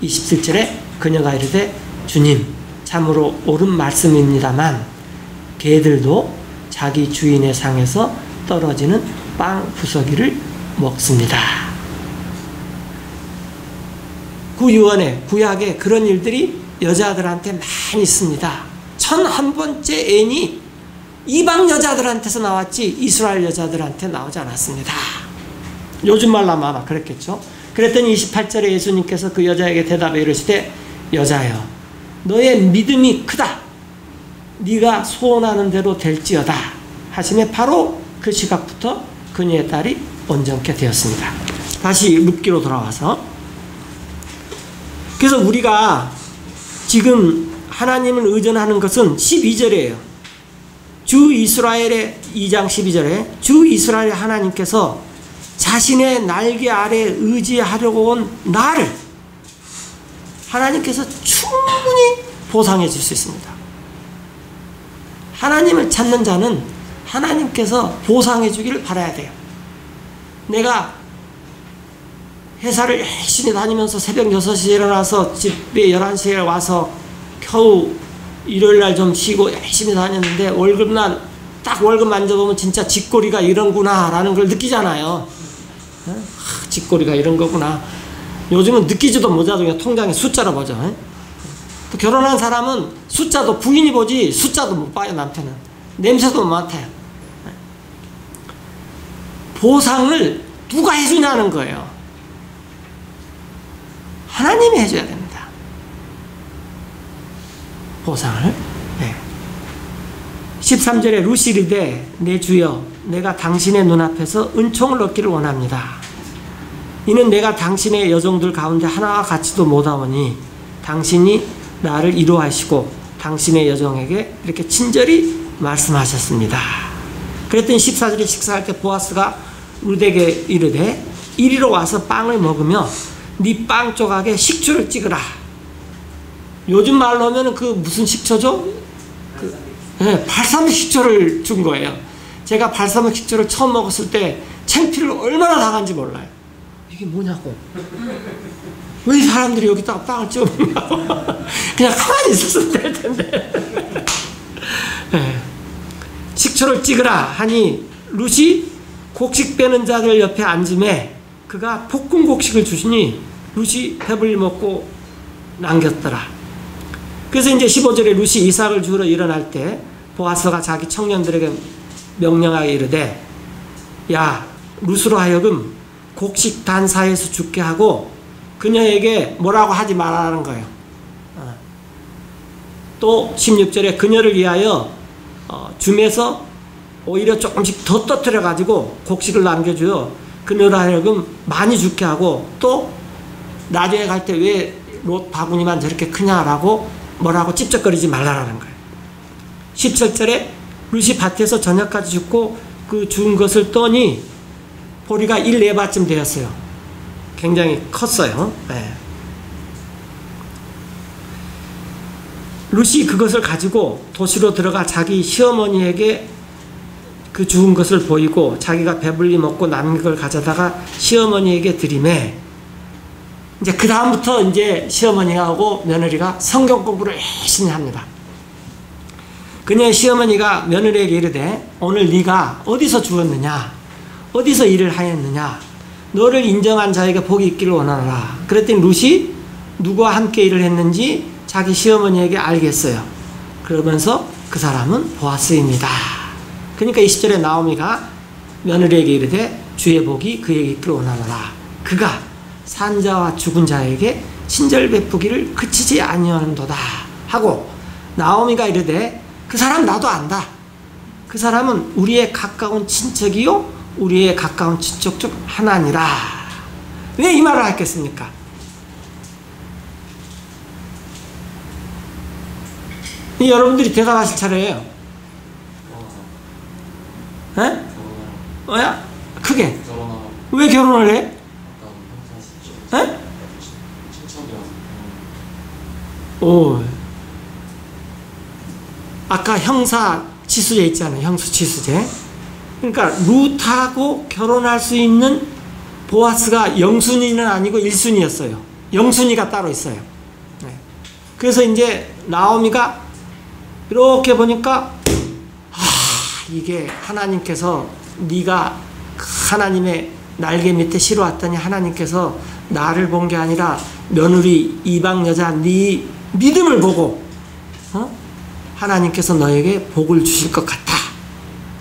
27절에 그녀가 이르되 주님 참으로 옳은 말씀입니다만 개들도 자기 주인의 상에서 떨어지는 빵 부서기를 먹습니다. 구유언에 구약에 그런 일들이 여자들한테 많이 있습니다. 1001번째 애인이 이방 여자들한테서 나왔지 이스라엘 여자들한테 나오지 않았습니다. 요즘 말로 하면 아마 그랬겠죠. 그랬더니 28절에 예수님께서 그 여자에게 대답해 이르시되 여자여 너의 믿음이 크다. 네가 소원하는 대로 될지어다 하시며 바로 그 시각부터 그녀의 딸이 온전케 되었습니다. 다시 룻기로 돌아와서 그래서 우리가 지금 하나님을 의존하는 것은 12절이에요. 주 이스라엘의 2장 12절에 주 이스라엘 하나님께서 자신의 날개 아래 의지하려고 온 나를 하나님께서 충분히 보상해 줄 수 있습니다. 하나님을 찾는 자는 하나님께서 보상해 주기를 바라야 돼요. 내가 회사를 열심히 다니면서 새벽 6시에 일어나서 집에 11시에 와서 겨우 일요일날 좀 쉬고 열심히 다녔는데 월급날 딱 월급 만져보면 진짜 쥐꼬리가 이런구나 라는 걸 느끼잖아요. 쥐꼬리가 이런 거구나. 요즘은 느끼지도 못하고 그냥 통장에 숫자로 보죠. 또 결혼한 사람은 숫자도 부인이 보지 숫자도 못 봐요. 남편은 냄새도 못 맡아요. 보상을 누가 해주냐는 거예요. 하나님이 해줘야 됩니다. 보상을. 13절에 룻이 이르되 내 주여 내가 당신의 눈앞에서 은총을 얻기를 원합니다. 이는 내가 당신의 여종들 가운데 하나와 같지도 못하오니 당신이 나를 이로하시고 당신의 여종에게 이렇게 친절히 말씀하셨습니다. 그랬더니 14절에 식사할 때 보아스가 룻에게 이르되 이리로 와서 빵을 먹으며 네 빵 조각에 식초를 찍으라. 요즘 말로 하면 그 무슨 식초죠? 발사믹 식초를 준 거예요. 제가 발사믹 식초를 처음 먹었을 때 창피를 얼마나 당한지 몰라요. 이게 뭐냐고. 왜 사람들이 여기다가 빵을 찍어 먹냐고. 그냥 가만히 있었으면 될 텐데. 식초를 찍으라 하니 룻이 곡식 빼는 자들 옆에 앉음에 그가 볶은 곡식을 주시니 룻이 배불리 먹고 남겼더라. 그래서 이제 15절에 룻이 이삭을 주우러 일어날 때 보아스가 자기 청년들에게 명령하게 이르되 야 룻으로 하여금 곡식 단 사이에서 죽게 하고 그녀에게 뭐라고 하지 말라는 거예요. 또 16절에 그녀를 위하여 줌에서 오히려 조금씩 더 떠뜨려 가지고 곡식을 남겨줘요. 그녀로 하여금 많이 죽게 하고 또 나중에 갈 때 왜 롯 바구니만 저렇게 크냐라고 뭐라고 찝쩍거리지 말라라는 거예요. 17절에 룻이 밭에서 저녁까지 죽고 그 죽은 것을 떠니 보리가 1-4바쯤 되었어요. 굉장히 컸어요. 네. 룻이 그것을 가지고 도시로 들어가 자기 시어머니에게 그 죽은 것을 보이고 자기가 배불리 먹고 남은 걸 가져다가 시어머니에게 드리매 이제 그 다음부터 이제 시어머니하고 며느리가 성경 공부를 열심히 합니다. 그녀의 시어머니가 며느리에게 이르되 오늘 네가 어디서 죽었느냐 어디서 일을 하였느냐 너를 인정한 자에게 복이 있기를 원하노라. 그랬더니 룻이 누구와 함께 일을 했는지 자기 시어머니에게 알겠어요. 그러면서 그 사람은 보아스입니다. 그러니까 20절에 나오미가 며느리에게 이르되 주의 복이 그에게 있기를 원하노라. 그가 산자와 죽은 자에게 친절 베푸기를 그치지 아니하는도다 하고 나오미가 이르되 그 사람 나도 안다. 그 사람은 우리의 가까운 친척이요 우리의 가까운 친척 중 하나니라. 왜 이 말을 했겠습니까? 여러분들이 대답하실 차례예요. 에? 뭐야? 크게. 왜 결혼을 해? 에? 오. 아까 형사 치수제 있잖아요. 형수 치수제. 그러니까 룻하고 결혼할 수 있는 보아스가 영순위는 아니고 1순위였어요. 영순위가 따로 있어요. 네. 그래서 이제 나오미가 이렇게 보니까 이게 하나님께서 네가 하나님의 날개 밑에 실어왔더니 하나님께서 나를 본 게 아니라 며느리 이방 여자 네 믿음을 보고 하나님께서 너에게 복을 주실 것 같다.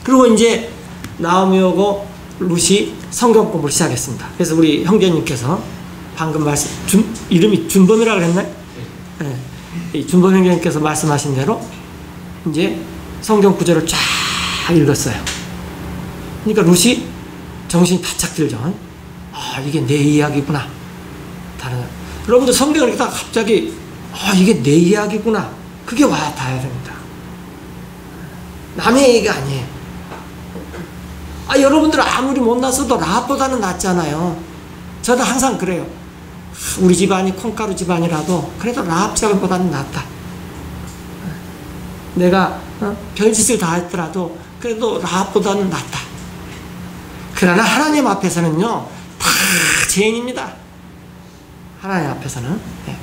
그리고 이제 나오미하고 룻이 성경 공부를 시작했습니다. 그래서 우리 형제님께서 방금 이름이 준범이라고 그랬나요? 네. 이 준범 형제님께서 말씀하신 대로 이제 성경 구절을 쫙 읽었어요. 그러니까 룻이 정신이 바짝 들죠. 이게 내 이야기구나. 여러분들 성경을 읽다가 갑자기 이게 내 이야기구나. 그게 와 닿아야 됩니다. 남의 얘기가 아니에요. 여러분들 아무리 못났어도 라합보다는 낫잖아요. 저도 항상 그래요. 우리 집안이 콩가루 집안이라도 그래도 라합 집안보다는 낫다. 내가 별짓을 다 했더라도 그래도 라합보다는 낫다. 그러나 하나님 앞에서는요 다 죄인입니다. 하나님 앞에서는. 네.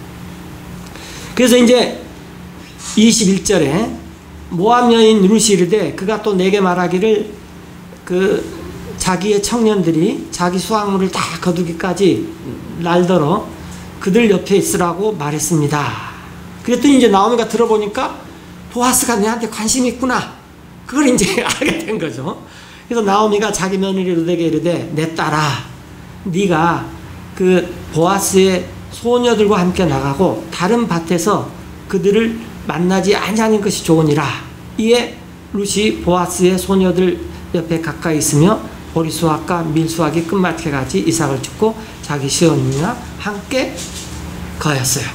그래서 이제 21절에 모압 여인 룻이 이르되 그가 또 내게 말하기를 자기의 청년들이 자기 수확물을 다 거두기까지 날더러 그들 옆에 있으라고 말했습니다. 그랬더니 이제 나오미가 들어보니까 보아스가 내한테 관심이 있구나. 그걸 이제 알게 된 거죠. 그래서 나오미가 자기 며느리 룻에게 이르되 내 딸아 네가 그 보아스의 소녀들과 함께 나가고 다른 밭에서 그들을 만나지 아니하는 것이 좋으니라. 이에 룻이 보아스의 소녀들 옆에 가까이 있으며 보리 수확과 밀 수확이 끝마치게까지 이삭을 죽고 자기 시어머니와 함께 거했어요.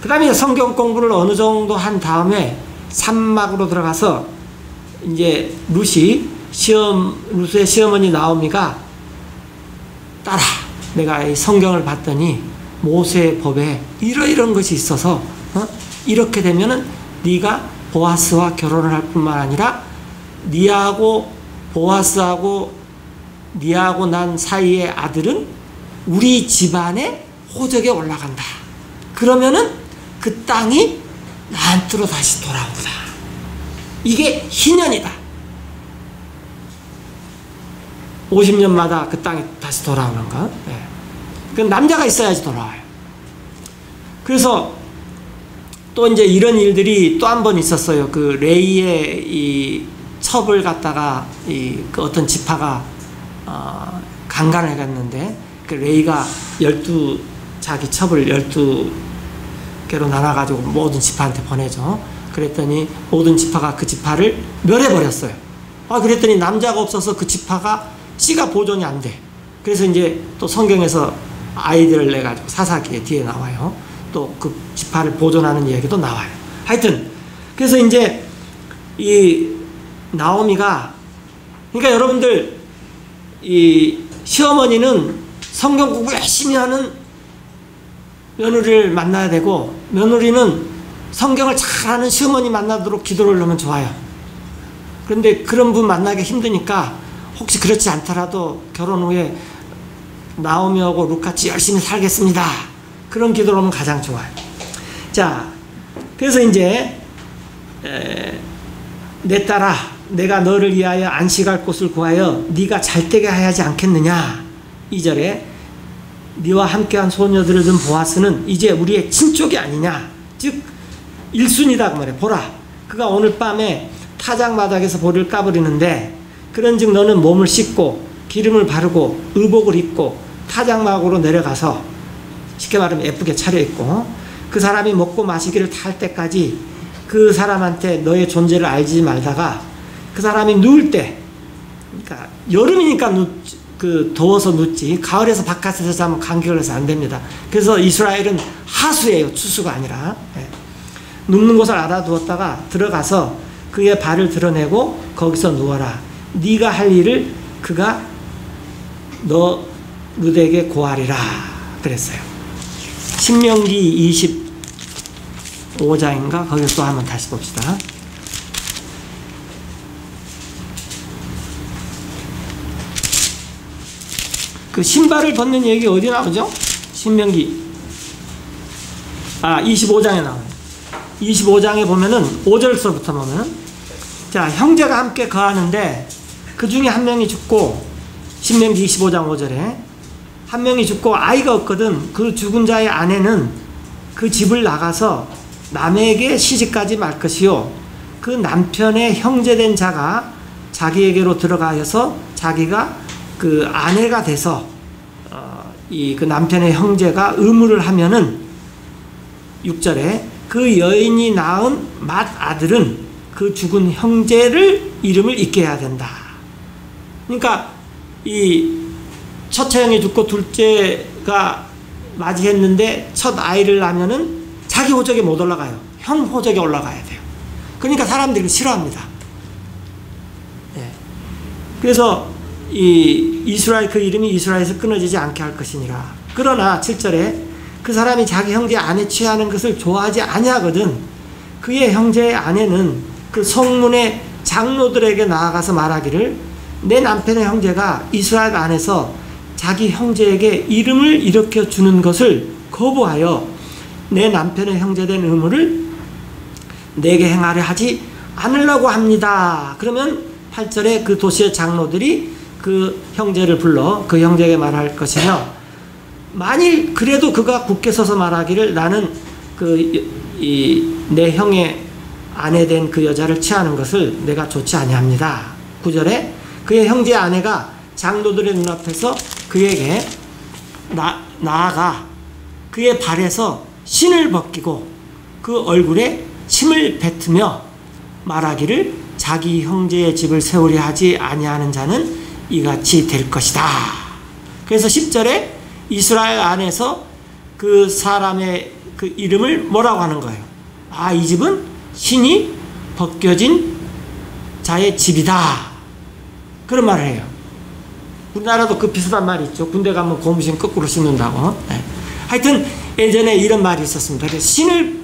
그 다음에 성경 공부를 어느 정도 한 다음에 산막으로 들어가서 이제 루스의 시어머니 나오미가 따라, 내가 이 성경을 봤더니 모세의 법에 이런 것이 있어서 이렇게 되면은 네가 보아스와 결혼을 할 뿐만 아니라 네하고 보아스하고 네하고 난 사이의 아들은 우리 집안의 호적에 올라간다. 그러면은 그 땅이 나한테로 다시 돌아온다. 이게 희년이다. 50년마다 그 땅이 다시 돌아오는 거. 네. 그 남자가 있어야지 돌아와요. 그래서 또 이제 이런 일들이 또 한 번 있었어요. 그 레이의 이 첩을 갖다가 그 어떤 지파가 강간을 했는데, 그 레이가 자기 첩을 12개로 나눠가지고 모든 지파한테 보내죠. 그랬더니 모든 지파가 그 지파를 멸해버렸어요. 그랬더니 남자가 없어서 그 지파가 씨가 보존이 안 돼. 그래서 이제 또 성경에서 아이들을 내가지고 사사기에 뒤에 나와요. 또 그 지파를 보존하는 이야기도 나와요. 하여튼 그래서 이제 이 나오미가, 그러니까 여러분들 이 시어머니는 성경 공부 열심히 하는 며느리를 만나야 되고, 며느리는 성경을 잘하는 시어머니 만나도록 기도를 하면 좋아요. 그런데 그런 분 만나기 힘드니까 혹시 그렇지 않더라도 결혼 후에 나오미하고 룻같이 열심히 살겠습니다. 그런 기도를 하면 가장 좋아요. 자, 그래서 이제 내 딸아, 내가 너를 위하여 안식할 곳을 구하여 네가 잘되게 하지 않겠느냐. 2절에 네와 함께한 소녀들을 둔 보아스는 이제 우리의 친족이 아니냐. 즉 1순위다 그 말이야. 보라, 그가 오늘 밤에 타작마당에서 볼을 까버리는데, 그런즉 너는 몸을 씻고 기름을 바르고 의복을 입고 타작막으로 내려가서, 쉽게 말하면 예쁘게 차려입고, 그 사람이 먹고 마시기를 다 할 때까지 그 사람한테 너의 존재를 알지 말다가 그 사람이 누울 때, 그러니까 여름이니까 더워서 눕지, 가을에서 바깥에서 자면 감기 걸려서 안 됩니다. 그래서 이스라엘은 하수예요, 추수가 아니라. 눕는 곳을 알아두었다가 들어가서 그의 발을 드러내고 거기서 누워라. 네가 할 일을 그가 너 룻에게 고하리라 그랬어요. 신명기 25장인가 거기서 또 한번 다시 봅시다. 그 신발을 벗는 얘기 어디 나오죠? 신명기 25장에 나와요. 25장에 보면은 5절서부터 보면은, 자, 형제가 함께 거하는데 그 중에 한 명이 죽고, 신명기 25장 5절에 한 명이 죽고 아이가 없거든. 그 죽은 자의 아내는 그 집을 나가서 남에게 시집가지 말 것이요, 그 남편의 형제된 자가 자기에게로 들어가서 자기가 그 아내가 돼서 그 남편의 형제가 의무를 하면은 6절에 그 여인이 낳은 맏 아들은 그 죽은 형제를 이름을 잊게 해야 된다. 그러니까 이 첫째 형이 죽고 둘째가 맞이했는데 첫 아이를 낳으면은 자기 호적에 못 올라가요. 형 호적에 올라가야 돼요. 그러니까 사람들이 싫어합니다. 그래서 이 이스라엘, 그 이름이 이스라엘에서 끊어지지 않게 할 것이니라. 그러나 7절에 그 사람이 자기 형제 아내 취하는 것을 좋아하지 아니하거든 그의 형제의 아내는 그 성문의 장로들에게 나아가서 말하기를 내 남편의 형제가 이스라엘 안에서 자기 형제에게 이름을 일으켜 주는 것을 거부하여 내 남편의 형제된 의무를 내게 행하려 하지 않으려고 합니다. 그러면 8절에 그 도시의 장로들이 그 형제를 불러 그 형제에게 말할 것이며, 만일 그래도 그가 굳게 서서 말하기를 나는 내 형의 아내 된 그 여자를 취하는 것을 내가 좋지 아니합니다. 9절에 그의 형제의 아내가 장로들의 눈앞에서 그에게 나아가 그의 발에서 신을 벗기고 그 얼굴에 침을 뱉으며 말하기를 자기 형제의 집을 세우려 하지 아니하는 자는 이같이 될 것이다. 그래서 10절에 이스라엘 안에서 그 사람의 그 이름을 뭐라고 하는 거예요? 아, 이 집은 신이 벗겨진 자의 집이다. 그런 말을 해요. 우리나라도 그 비슷한 말이 있죠. 군대 가면 고무신 거꾸로 신는다고. 네. 하여튼 예전에 이런 말이 있었습니다. 그래서 신을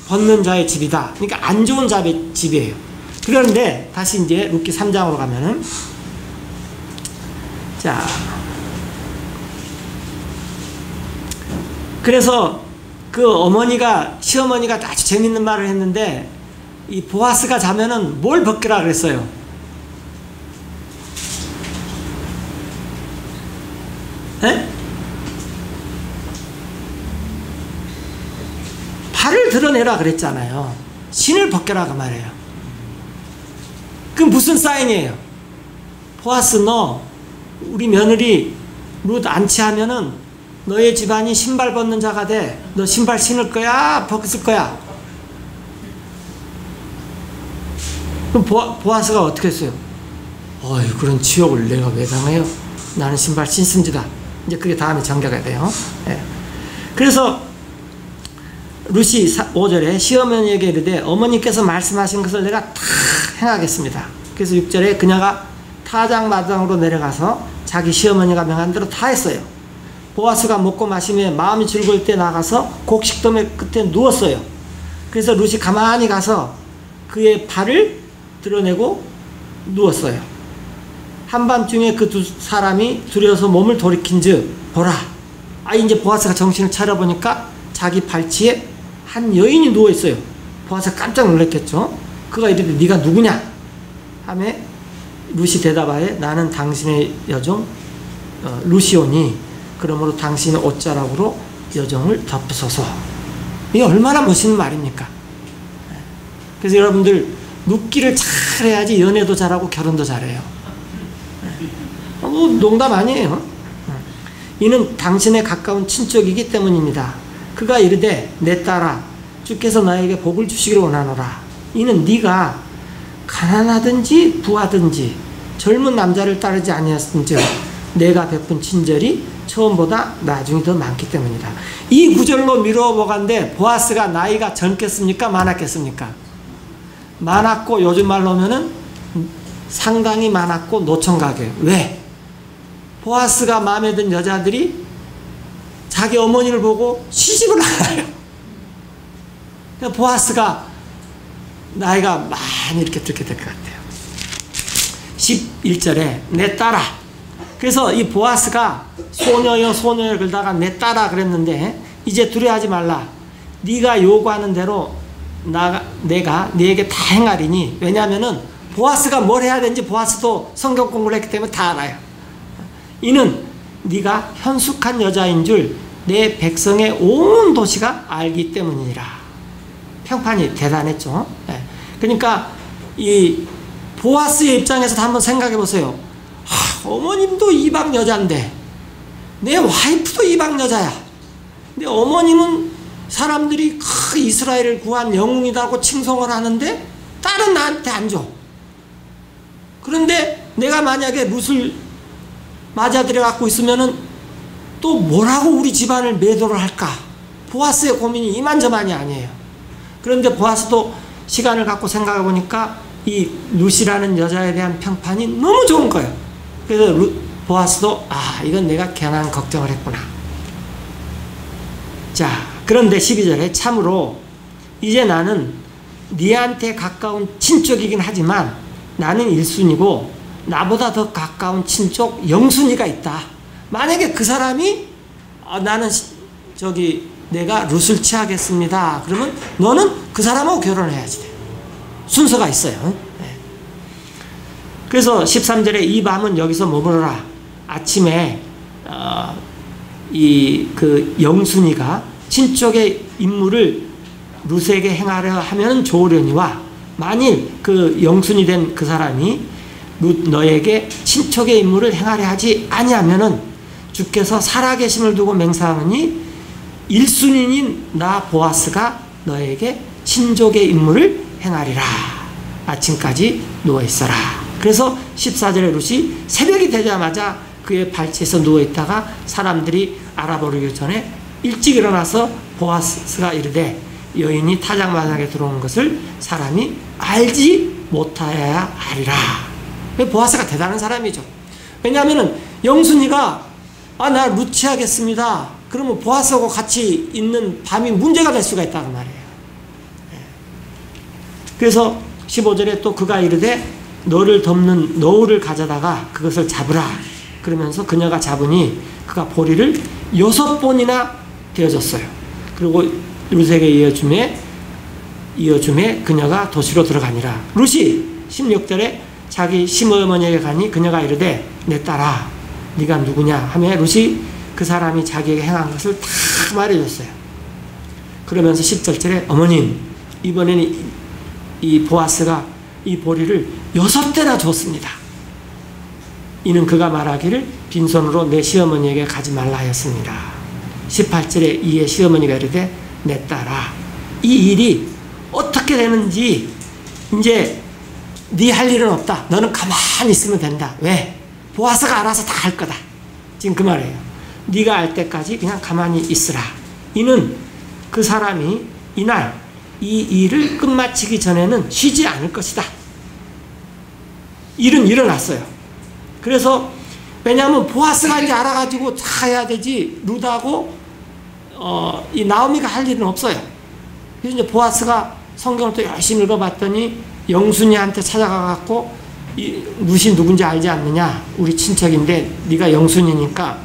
벗는 자의 집이다. 그러니까 안 좋은 자의 집이에요. 그런데 다시 이제 룻기 3장으로 가면은, 자, 그래서 그 어머니가, 시어머니가 아주 재밌는 말을 했는데, 이 보아스가 자면은 뭘 벗기라 그랬어요? 에? 팔을 드러내라 그랬잖아요. 신을 벗겨라 그 말이에요. 그 무슨 사인이에요? 보아스, 너 우리 며느리 룻 안치하면은 너의 집안이 신발 벗는 자가 돼. 너 신발 신을 거야? 벗을 거야? 그럼 보아스가 어떻게 했어요? 어이, 그런 지옥을 내가 왜 당해요? 나는 신발 신습니다. 이제 그게 다음에 전개가 돼요. 네. 그래서 룻이 5절에 시어머니에게 이르되 어머니께서 말씀하신 것을 내가 다 행하겠습니다. 그래서 6절에 그녀가 타작마당으로 내려가서 자기 시어머니가 명한 대로 다 했어요. 보아스가 먹고 마시며 마음이 즐거울 때 나가서 곡식더미 끝에 누웠어요. 그래서 룻이 가만히 가서 그의 발을 드러내고 누웠어요. 한밤중에 그 두 사람이 두려워서 몸을 돌이킨 즉 보라, 이제 보아스가 정신을 차려보니까 자기 발치에 한 여인이 누워있어요. 보아스가 깜짝 놀랐겠죠. 그가 이르되 네가 누구냐 하며 룻이 대답하여 나는 당신의 여종 루시오니 그러므로 당신의 옷자락으로 여종을 덮으소서. 이게 얼마나 멋있는 말입니까? 그래서 여러분들 룻기를 잘해야지 연애도 잘하고 결혼도 잘해요. 농담 아니에요. 이는 당신의 가까운 친족이기 때문입니다. 그가 이르되 내 딸아 주께서 나에게 복을 주시기를 원하노라. 이는 네가 가난하든지 부하든지 젊은 남자를 따르지 아니하였은즉 내가 베푼 친절이 처음보다 나중이 더 많기 때문이다. 이 구절로 미뤄보건대 보아스가 나이가 젊겠습니까? 많았겠습니까? 많았고 요즘 말로 하면은 상당히 많았고 노총각이에요. 왜? 보아스가 마음에 든 여자들이 자기 어머니를 보고 시집을 나가요. 보아스가 나이가 많이 이렇게 들게 될 것 같아요. 11절에 내 딸아. 그래서 이 보아스가 소녀여 소녀여 그러다가 내 딸아 그랬는데 이제 두려워하지 말라. 네가 요구하는 대로 내가 네게 다 행하리니. 왜냐하면은 보아스가 뭘 해야 되는지 보아스도 성경 공부를 했기 때문에 다 알아요. 이는 네가 현숙한 여자인 줄 내 백성의 온 도시가 알기 때문이니라. 평판이 대단했죠. 네. 그러니까 이 보아스의 입장에서 한번 생각해 보세요. 어머님도 이방 여자인데 내 와이프도 이방 여자야. 근데 어머님은 사람들이 이스라엘을 구한 영웅이라고 칭송을 하는데 딸은 나한테 안 줘. 그런데 내가 만약에 룻을 맞아들여 갖고 있으면은 또 뭐라고 우리 집안을 매도를 할까? 보아스의 고민이 이만저만이 아니에요. 그런데 보아스도 시간을 갖고 생각해 보니까 이 룻이라는 여자에 대한 평판이 너무 좋은 거예요. 그래서 보아스도 이건 내가 괜한 걱정을 했구나. 자, 그런데 12절에 참으로 이제 나는 네한테 가까운 친족이긴 하지만 나는 1순위고 나보다 더 가까운 친족 영순위가 있다. 만약에 그 사람이 나는 내가 룻을 취하겠습니다. 그러면 너는 그 사람하고 결혼해야지 돼. 순서가 있어요. 네. 그래서 13절에 이 밤은 여기서 머무르라. 아침에 그 영순이가 친족의 임무를 룻에게 행하려 하면 좋으려니와 만일 그 영순이 된 그 사람이 룻 너에게 친족의 임무를 행하려 하지 아니하면은 주께서 살아계심을 두고 맹세하노니 1순위인 나 보아스가 너에게 친족의 임무를 행하리라. 아침까지 누워있어라. 그래서 14절에 룻이 새벽이 되자마자 그의 발치에서 누워있다가 사람들이 알아보기 전에 일찍 일어나서 보아스가 이르되 여인이 타작마당에 들어온 것을 사람이 알지 못하여야 하리라. 보아스가 대단한 사람이죠. 왜냐하면 영순이가 나 루치하겠습니다. 그러면 보아스하고 같이 있는 밤이 문제가 될 수가 있다는 말이에요. 그래서 15절에 또 그가 이르되 너를 덮는 너울을 가져다가 그것을 잡으라. 그러면서 그녀가 잡으니 그가 보리를 6번이나 되어졌어요. 그리고 룻에게 이어줌에 그녀가 도시로 들어가니라. 룻이 16절에 자기 시어머니에게 가니 그녀가 이르되 내 딸아 네가 누구냐 하며 룻이 그 사람이 자기에게 행한 것을 다 말해줬어요. 그러면서 17절에 어머님 이번에는 이 보아스가 이 보리를 6대나 줬습니다. 이는 그가 말하기를 빈손으로 내 시어머니에게 가지 말라 하였습니다. 18절에 이에 시어머니가 이르되 내 딸아 이 일이 어떻게 되는지 이제 네 할 일은 없다. 너는 가만히 있으면 된다. 왜? 보아스가 알아서 다 할 거다. 지금 그 말이에요. 네가 알 때까지 그냥 가만히 있으라. 이는 그 사람이 이날 이 일을 끝마치기 전에는 쉬지 않을 것이다. 일은 일어났어요. 그래서 왜냐하면 보아스가 이제 알아가지고 다 해야 되지 룻하고 이 나오미가 할 일은 없어요. 그래서 이제 보아스가 성경을 또 열심히 읽어봤더니 영순이한테 찾아가갖고 이 룻이 누군지 알지 않느냐? 우리 친척인데 네가 영순이니까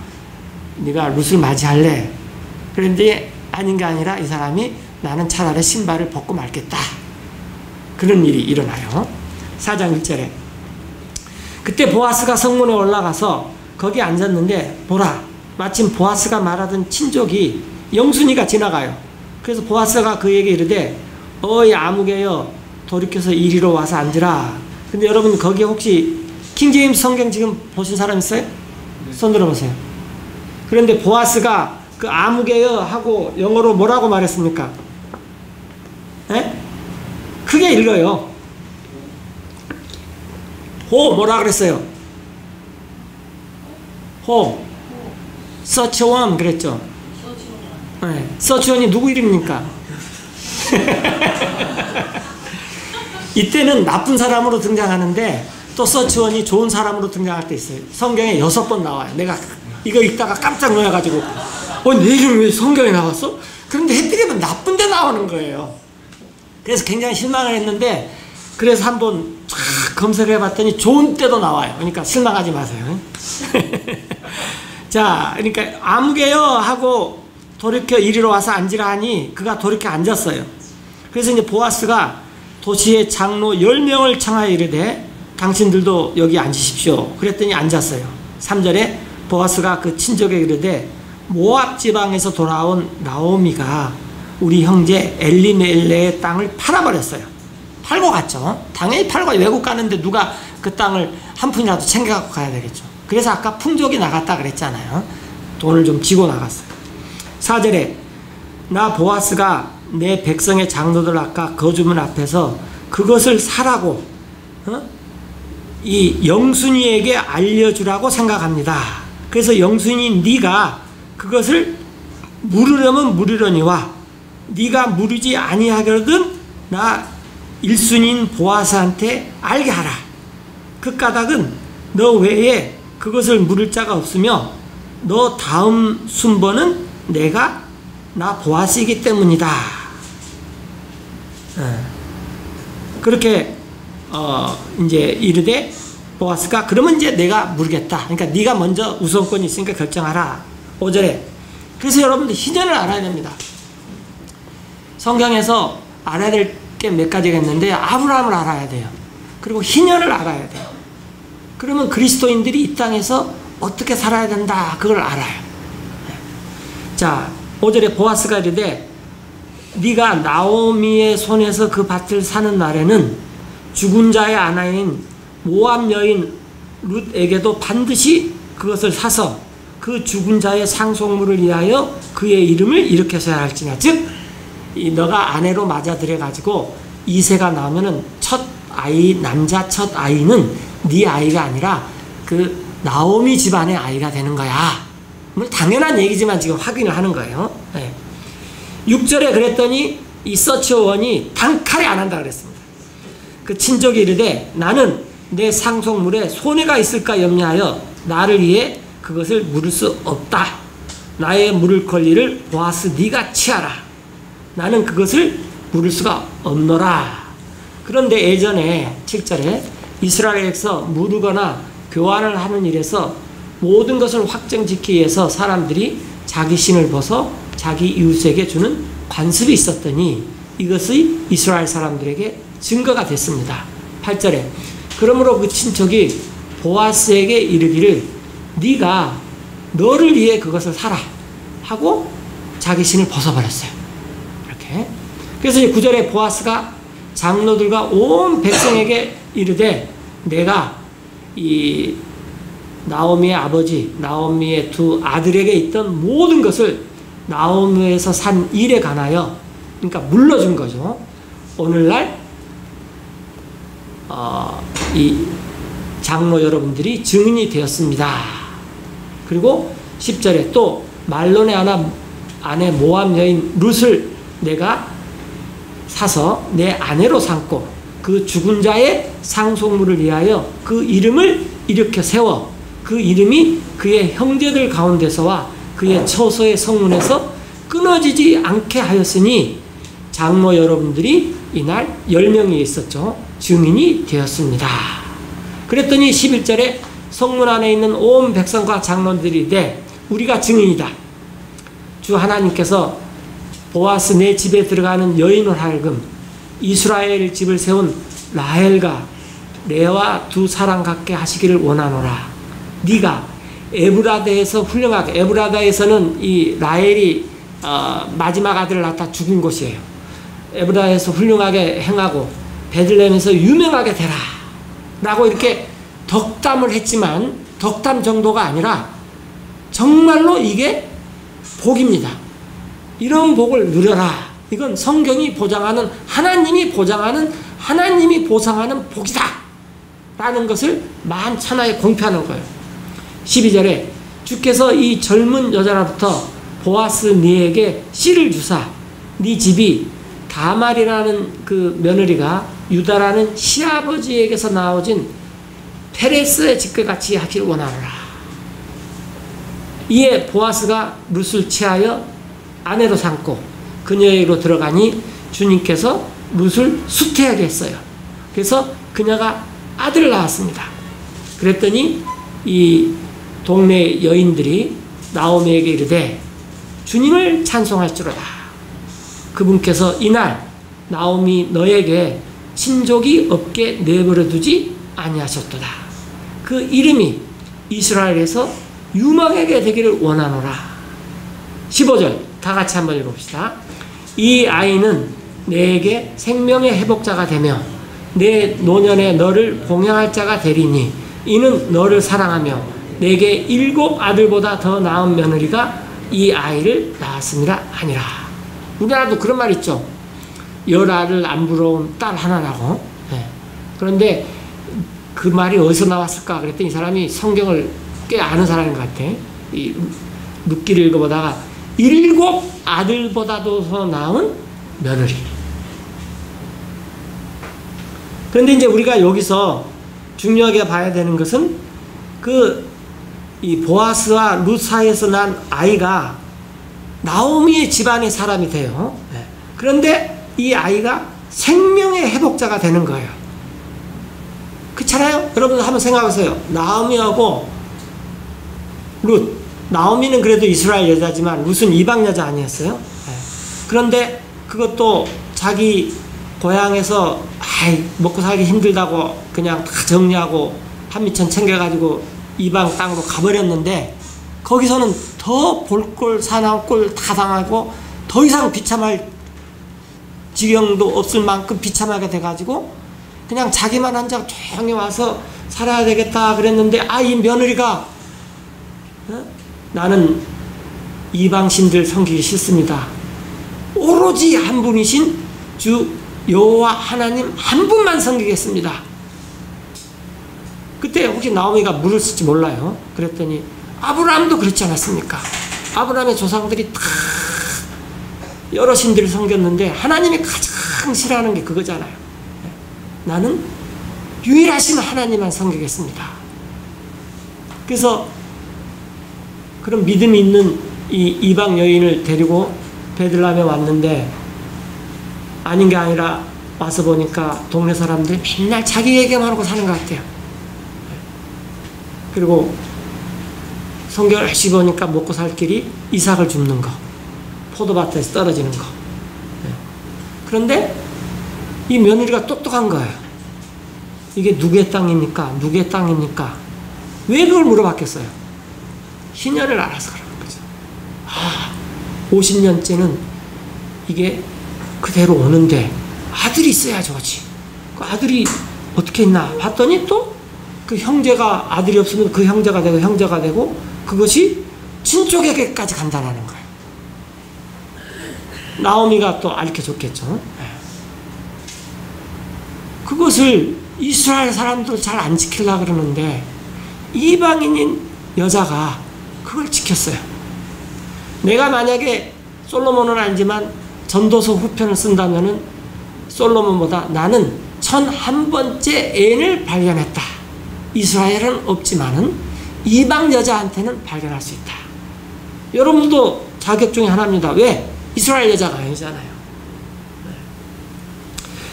네가 룻을 맞이할래? 그런데 아닌 게 아니라 이 사람이 나는 차라리 신발을 벗고 말겠다. 그런 일이 일어나요. 4장 1절에 그때 보아스가 성문에 올라가서 거기 앉았는데 보라 마침 보아스가 말하던 친족이 영순이가 지나가요. 그래서 보아스가 그에게 이르되 어이 아무개여 돌이켜서 이리로 와서 앉으라. 근데 여러분 거기 혹시 킹제임스 성경 지금 보신 사람 있어요? 손 들어보세요. 그런데 보아스가 그 아무개여 하고 영어로 뭐라고 말했습니까? 네? 크게 읽어요. 호 뭐라 그랬어요? 호 서치원 그랬죠? 네. 서치원이 누구 이름입니까? 이때는 나쁜 사람으로 등장하는데 또 서치원이 좋은 사람으로 등장할 때 있어요. 성경에 6번 나와요. 내가 이거 읽다가 깜짝 놀라가지고 내 이름이 왜 성경에 나왔어? 그런데 해필이면 나쁜 데 나오는 거예요. 그래서 굉장히 실망을 했는데 그래서 한번 검색을 해봤더니 좋은 때도 나와요. 그러니까 실망하지 마세요. 자, 그러니까 아무개요 하고 돌이켜 이리로 와서 앉으라 하니 그가 돌이켜 앉았어요. 그래서 이제 보아스가 도시의 장로 10명을 청하여 이르되 당신들도 여기 앉으십시오. 그랬더니 앉았어요. 3절에 보아스가 그 친족에게 이르되 모압 지방에서 돌아온 나오미가 우리 형제 엘리멜레의 땅을 팔아버렸어요. 팔고 갔죠. 당연히 팔고 외국 가는데 누가 그 땅을 한 푼이라도 챙겨갖고 가야 되겠죠. 그래서 아까 풍족이 나갔다 그랬잖아요. 돈을 좀 지고 나갔어요. 4절에 나 보아스가 내 백성의 장로들 아까 거주문 앞에서 그것을 사라고 이 영순이에게 알려주라고 생각합니다. 그래서 영순이 네가 그것을 물으려면 물으려니와 네가 물으지 아니하거든 나 일순인 보아스한테 알게 하라. 그 까닭은 너 외에 그것을 물을 자가 없으며 너 다음 순번은 내가 나 보아스이기 때문이다. 그렇게 이제 이르되 보아스가 그러면 이제 내가 물겠다. 그러니까 네가 먼저 우선권이 있으니까 결정하라. 5절에 그래서 여러분들 희년을 알아야 됩니다. 성경에서 알아야 될 게 몇 가지가 있는데 아브라함을 알아야 돼요. 그리고 희년을 알아야 돼요. 그러면 그리스도인들이 이 땅에서 어떻게 살아야 된다. 그걸 알아요. 자 5절에 보아스가 이르되 네가 나오미의 손에서 그 밭을 사는 날에는 죽은 자의 아내인 모압 여인 룻에게도 반드시 그것을 사서 그 죽은 자의 상속물을 위하여 그의 이름을 일으켜서야 할지냐. 즉 너가 아내로 맞아들여 가지고 2세가 나오면은 첫 아이 남자 첫 아이는 네 아이가 아니라 그 나오미 집안의 아이가 되는 거야. 당연한 얘기지만 지금 확인을 하는 거예요. 네. 6절에 그랬더니 이 서치어원이 단칼에 안 한다 그랬습니다. 그 친족이 이르되 나는 내 상속물에 손해가 있을까 염려하여 나를 위해 그것을 물을 수 없다. 나의 물을 권리를 보아스 네가 취하라. 나는 그것을 물을 수가 없노라. 그런데 예전에 7절에 이스라엘에서 물으거나 교환을 하는 일에서 모든 것을 확정짓기 위해서 사람들이 자기 신을 벗어 자기 이웃에게 주는 관습이 있었더니 이것이 이스라엘 사람들에게 증거가 됐습니다. 8절에 그러므로 그 친척이 보아스에게 이르기를 네가 너를 위해 그것을 사라 하고 자기 신을 벗어버렸어요. 이렇게. 그래서 9절에 보아스가 장로들과 온 백성에게 이르되 내가 이 나오미의 아버지 나오미의 두 아들에게 있던 모든 것을 나오미에서 산 일에 관하여 그러니까 물러준 거죠. 오늘날 이 장로 여러분들이 증인이 되었습니다. 그리고 10절에 또 말론의 아내 모압 여인 룻을 내가 사서 내 아내로 삼고 그 죽은 자의 상속물을 위하여 그 이름을 일으켜 세워 그 이름이 그의 형제들 가운데서와 그의 처소의 성문에서 끊어지지 않게 하였으니 장로 여러분들이 이날 10명이 있었죠. 증인이 되었습니다. 그랬더니 11절에 성문 안에 있는 온 백성과 장로들이 우리가 증인이다. 주 하나님께서 보아스 내 집에 들어가는 여인을 하여금 이스라엘 집을 세운 라헬과 레와 두 사람 같게 하시기를 원하노라. 네가 에브라다에서 훌륭하게 에브라다에서는 이 라헬이 마지막 아들을 낳다 죽은 곳이에요. 에브라다에서 훌륭하게 행하고 베들레헴에서 유명하게 되라 라고 이렇게 덕담을 했지만 덕담 정도가 아니라 정말로 이게 복입니다. 이런 복을 누려라. 이건 성경이 보장하는 하나님이 보상하는 복이다 라는 것을 만천하에 공표하는 거예요. 12절에 주께서 이 젊은 여자로부터 보아스 네에게 씨를 주사 네 집이 다말이라는 그 며느리가 유다라는 시아버지에게서 나오진 페레스의 집같이 하기를 원하노라. 이에 보아스가 룻을 취하여 아내로 삼고 그녀에게로 들어가니 주님께서 룻을 수태하게 했어요. 그래서 그녀가 아들을 낳았습니다. 그랬더니 이 동네 여인들이 나오미에게 이르되 주님을 찬송할지로다. 그분께서 이날 나오미 너에게 친족이 없게 내버려 두지 아니하셨도다. 그 이름이 이스라엘에서 유망하게 되기를 원하노라. 15절 다 같이 한번 읽어봅시다. 이 아이는 내게 생명의 회복자가 되며 내 노년에 너를 봉양할 자가 되리니 이는 너를 사랑하며 내게 7 아들보다 더 나은 며느리가 이 아이를 낳았음이라 하니라. 우리나라도 그런 말 있죠. 열아를 안 부러운 딸 하나라고. 네. 그런데 그 말이 어디서 나왔을까 그랬더니 이 사람이 성경을 꽤 아는 사람인 것 같아. 이 룻기를 읽어보다가 7 아들보다도 더 나은 며느리. 그런데 이제 우리가 여기서 중요하게 봐야 되는 것은 이 보아스와 룻 사이에서 난 아이가 나오미의 집안의 사람이 돼요. 네. 그런데 이 아이가 생명의 회복자가 되는 거예요. 그렇잖아요? 여러분 한번 생각하세요. 나오미하고 룻. 나오미는 그래도 이스라엘 여자지만 룻은 이방 여자 아니었어요? 네. 그런데 그것도 자기 고향에서 먹고 살기 힘들다고 그냥 다 정리하고 한미천 챙겨가지고 이방 땅으로 가버렸는데 거기서는 더 볼꼴 사나운꼴 다 당하고 더 이상 비참할 지경도 없을 만큼 비참하게 돼가지고 그냥 자기만 혼자 조용히 와서 살아야 되겠다 그랬는데 이 며느리가 나는 이방신들 섬기기 싫습니다. 오로지 한 분이신 주 여호와 하나님 한 분만 섬기겠습니다. 그때 혹시 나오미가 물었을지 몰라요. 그랬더니 아브라함도 그렇지 않았습니까? 아브라함의 조상들이 다 여러 신들을 섬겼는데 하나님이 가장 싫어하는 게 그거잖아요. 나는 유일하신 하나님만 섬기겠습니다. 그래서 그런 믿음이 있는 이 이방 여인을 데리고 베들레헴에 왔는데 아닌 게 아니라 와서 보니까 동네 사람들이 맨날 자기 얘기만 하고 사는 것 같아요. 그리고 성경을 열심히 보니까 먹고 살 길이 이삭을 줍는 거, 포도밭에서 떨어지는 거. 그런데 이 며느리가 똑똑한 거예요. 이게 누구의 땅입니까? 누구의 땅입니까? 왜 그걸 물어봤겠어요? 희년을 알아서 그러는 거죠. 50년째는 이게 그대로 오는데 아들이 있어야지 오지. 그 아들이 어떻게 있나 봤더니 또 그 형제가 아들이 없으면 그 형제가 되고 그것이 친족에게까지 간다는 거예요. 나오미가 또 알려줬겠죠. 그것을 이스라엘 사람들은 잘 안 지키려고 그러는데 이방인인 여자가 그걸 지켰어요. 내가 만약에 솔로몬은 아니지만 전도서 후편을 쓴다면은 솔로몬보다 나는 1001번째 애인을 발견했다. 이스라엘은 없지만은 이방 여자한테는 발견할 수 있다. 여러분도 자격 중에 하나입니다. 왜? 이스라엘 여자가 아니잖아요.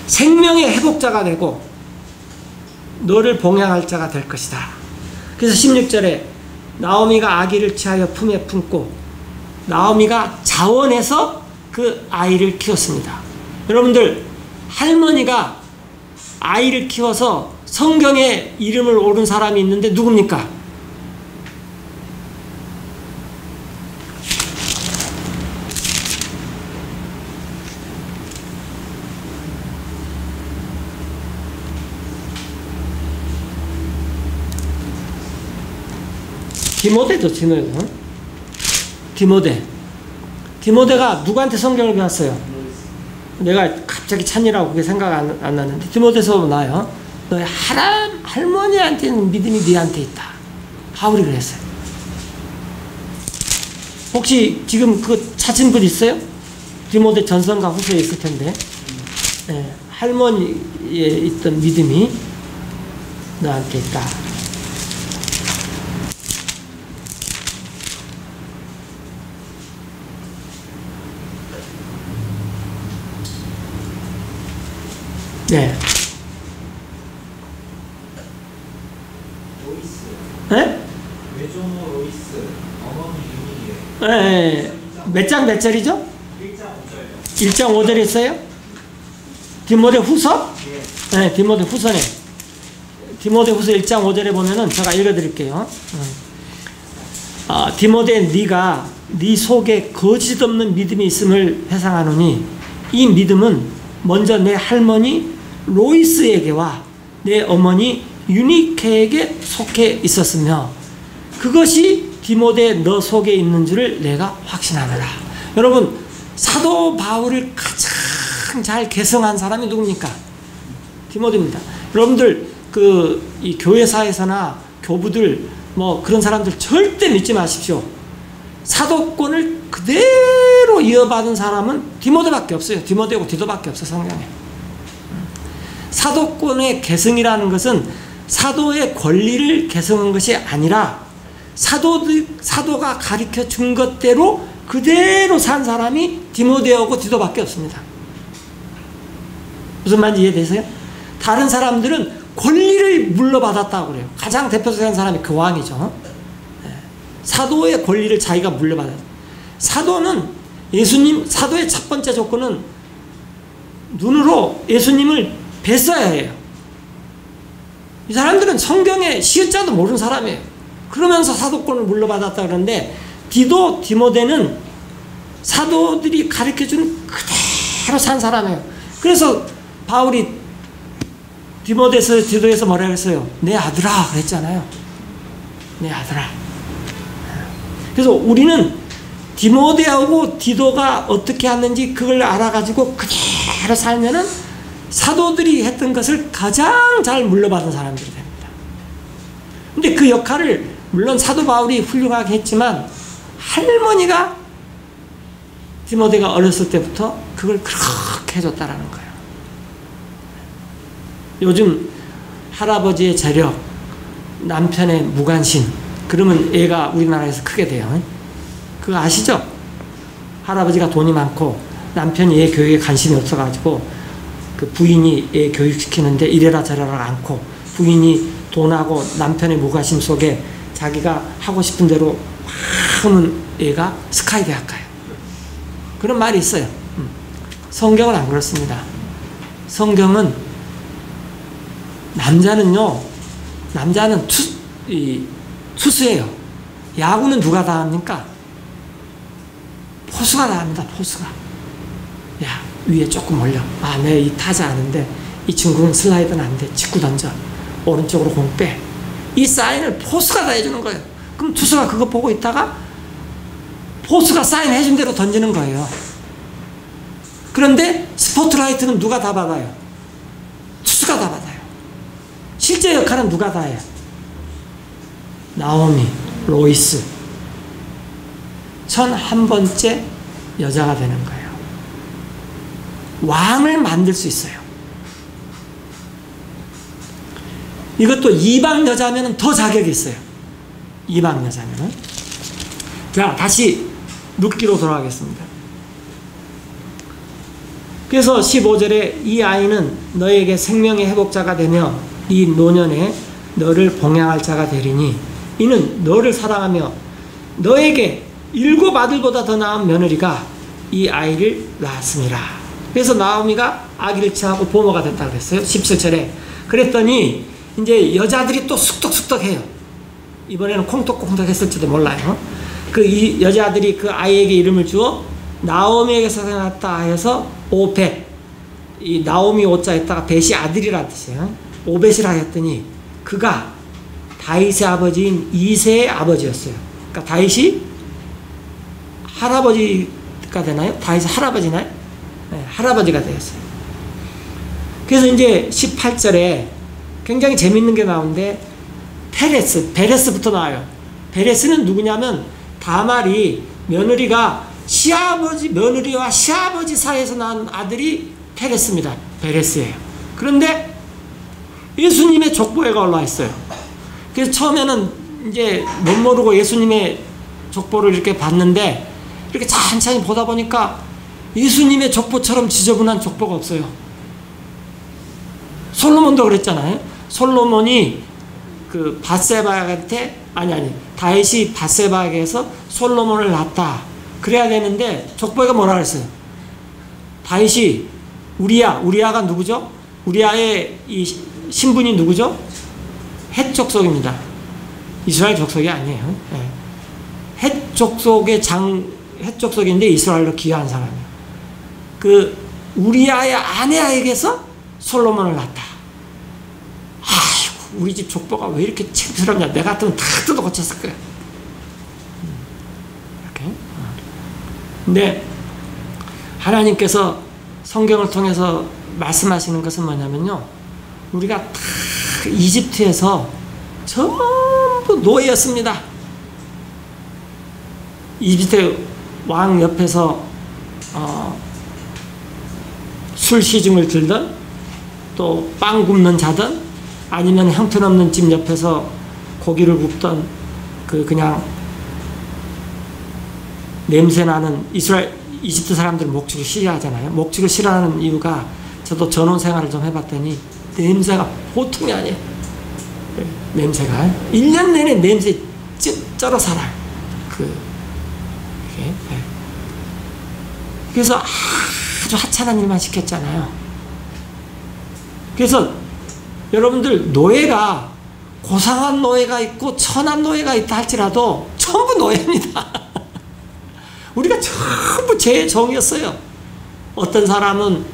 생명의 회복자가 되고 너를 봉양할 자가 될 것이다. 그래서 16절에 나오미가 아기를 취하여 품에 품고 나오미가 자원해서 그 아이를 키웠습니다. 여러분들 할머니가 아이를 키워서 성경에 이름을 오른 사람이 있는데 누굽니까? 디모데죠, 디모데가 누구한테 성경을 배웠어요? 내가 갑자기 찬이라고 그게 생각 안 났는데 디모데서 나요. 너의 할머니한테는 믿음이 네한테 있다. 바울이 그랬어요. 혹시 지금 그거 찾은 분 있어요? 디모데 전서인가 후서에 있을 텐데 할머니에 있던 믿음이 너한테 있다. 네. 로이스. 네? 외조모 로이스. 어머니 유니에. 네. 몇 장 몇 절이죠? 1장 5절요. 1장 5절에 있어요? 디모데 후서? 예. 네, 디모데 후서네. 디모데 후서 1장 5절에 보면은 제가 읽어드릴게요. 디모데 네가 네 속에 거짓 없는 믿음이 있음을 회상하노니 이 믿음은 먼저 내 할머니 로이스에게와 내 어머니 유니케에게 속해 있었으며 그것이 디모데 너 속에 있는 줄을 내가 확신하노라. 여러분 사도 바울을 가장 잘 계승한 사람이 누굽니까? 디모데입니다. 여러분들 이 교회사에서나 교부들 뭐 그런 사람들 절대 믿지 마십시오. 사도권을 그대로 이어받은 사람은 디모데밖에 없어요. 디모데고 디도밖에 없어요. 성경에. 사도권의 계승이라는 것은 사도의 권리를 계승한 것이 아니라 사도가 가르쳐 준 것대로 그대로 산 사람이 디모데하고 디도밖에 없습니다. 무슨 말인지 이해되세요? 다른 사람들은 권리를 물려받았다고 그래요. 가장 대표적인 사람이 교황이죠. 사도의 권리를 자기가 물려받아요. 사도의 첫 번째 조건은 눈으로 예수님을 뵀어야 해요. 이 사람들은 성경의 시읒자도 모르는 사람이에요. 그러면서 사도권을 물려받았다 그러는데 디모데는 사도들이 가르쳐준 그대로 산 사람이에요. 그래서 바울이 디도에서 뭐라 그랬어요? 내 아들아 그랬잖아요. 내 아들아. 그래서 우리는 디모데하고 디도가 어떻게 하는지 그걸 알아가지고 그대로 살면은 사도들이 했던 것을 가장 잘 물려받은 사람들이 됩니다. 근데 그 역할을 물론 사도 바울이 훌륭하게 했지만 할머니가 디모데가 어렸을 때부터 그걸 그렇게 해줬다라는 거예요. 요즘 할아버지의 재력, 남편의 무관심, 그러면 애가 우리나라에서 크게 돼요. 그거 아시죠? 할아버지가 돈이 많고 남편이 애 교육에 관심이 없어가지고 그 부인이 애 교육시키는데 이래라 저래라 않고 부인이 돈하고 남편의 무관심 속에 자기가 하고 싶은 대로 하면 애가 스카이 대학 가요. 그런 말이 있어요. 성경은 안 그렇습니다. 성경은 남자는 투수예요. 야구는 누가 다 합니까? 포수가 다 합니다. 포수가. 야, 위에 조금 올려. 아, 내 이 타자 아는데 이 친구는 슬라이드는 안 돼. 직구 던져. 오른쪽으로 공 빼. 이 사인을 포수가 다 해주는 거예요. 그럼 투수가 그거 보고 있다가 포수가 사인 해준 대로 던지는 거예요. 그런데 스포트라이트는 누가 다 받아요? 투수가 다 받아요. 실제 역할은 누가 다 해요? 나오미, 로이스. 1001번째 여자가 되는 거예요. 왕을 만들 수 있어요. 이것도 이방 여자면 더 자격이 있어요. 이방 여자면. 자, 다시 룻기로 돌아가겠습니다. 그래서 15절에 이 아이는 너에게 생명의 회복자가 되며 이 노년에 너를 봉양할 자가 되리니 이는 너를 사랑하며 너에게 7 아들보다 더 나은 며느리가 이 아이를 낳았습니다. 그래서 나오미가 아기를 취하고 보모가 됐다고 그랬어요. 17절에. 그랬더니 이제 여자들이 또 숙덕숙덕해요. 이번에는 콩떡콩떡 했을지도 몰라요. 이 여자들이 그 아이에게 이름을 주어 나오미에게서 태어났다 해서 오벳, 이 나오미 오자에다가 벳이 아들이라는 뜻이에요. 오벳이라 했더니 그가 다윗의 아버지인 이새의 아버지였어요. 그러니까 다윗이 할아버지가 되나요? 다윗의 할아버지나요? 네, 할아버지가 되었어요. 그래서 이제 18절에 굉장히 재밌는 게 나오는데 베레스부터 나와요. 베레스는 누구냐면 다말이 며느리와 시아버지 사이에서 낳은 아들이 페레스입니다. 베레스예요. 그런데 예수님의 족보에가 올라와 있어요. 그래서 처음에는 이제 못 모르고 예수님의 족보를 이렇게 봤는데 이렇게 천천히 보다 보니까 예수님의 족보처럼 지저분한 족보가 없어요. 솔로몬도 그랬잖아요. 솔로몬이 그 바세바한테 다윗이 바세바에게서 솔로몬을 낳았다. 그래야 되는데 족보가 뭐라 그랬어요? 다윗이 우리아가 누구죠? 우리아의 이 신분이 누구죠? 헷 족속입니다. 이스라엘 족속이 아니에요. 네. 헷 족속인데 이스라엘로 귀화한 사람이에요. 그 우리아의 아내에게서 솔로몬을 낳았다. 아이고, 우리 집 족보가 왜 이렇게 창피스럽냐? 내가 같으면 다 뜯어 고쳤을 거야. 이렇게. 근데 하나님께서 성경을 통해서 말씀하시는 것은 뭐냐면요, 우리가 다 이집트에서 전부 노예였습니다. 이집트 왕 옆에서 술 시중을 들던, 또 빵 굽는 자든, 아니면 형편없는 집 옆에서 고기를 굽던, 그냥 냄새나는 이집트 사람들은 목축을 싫어하잖아요. 목축을 싫어하는 이유가, 저도 전원 생활을 좀 해봤더니 냄새가 보통이 아니에요. 냄새가 1년 내내 냄새 쩔어 살아요. 그래서 아주 하찮은 일만 시켰잖아요. 그래서 여러분들, 노예가 고상한 노예가 있고 천한 노예가 있다 할지라도 전부 노예입니다. 우리가 전부 죄의 종이었어요. 어떤 사람은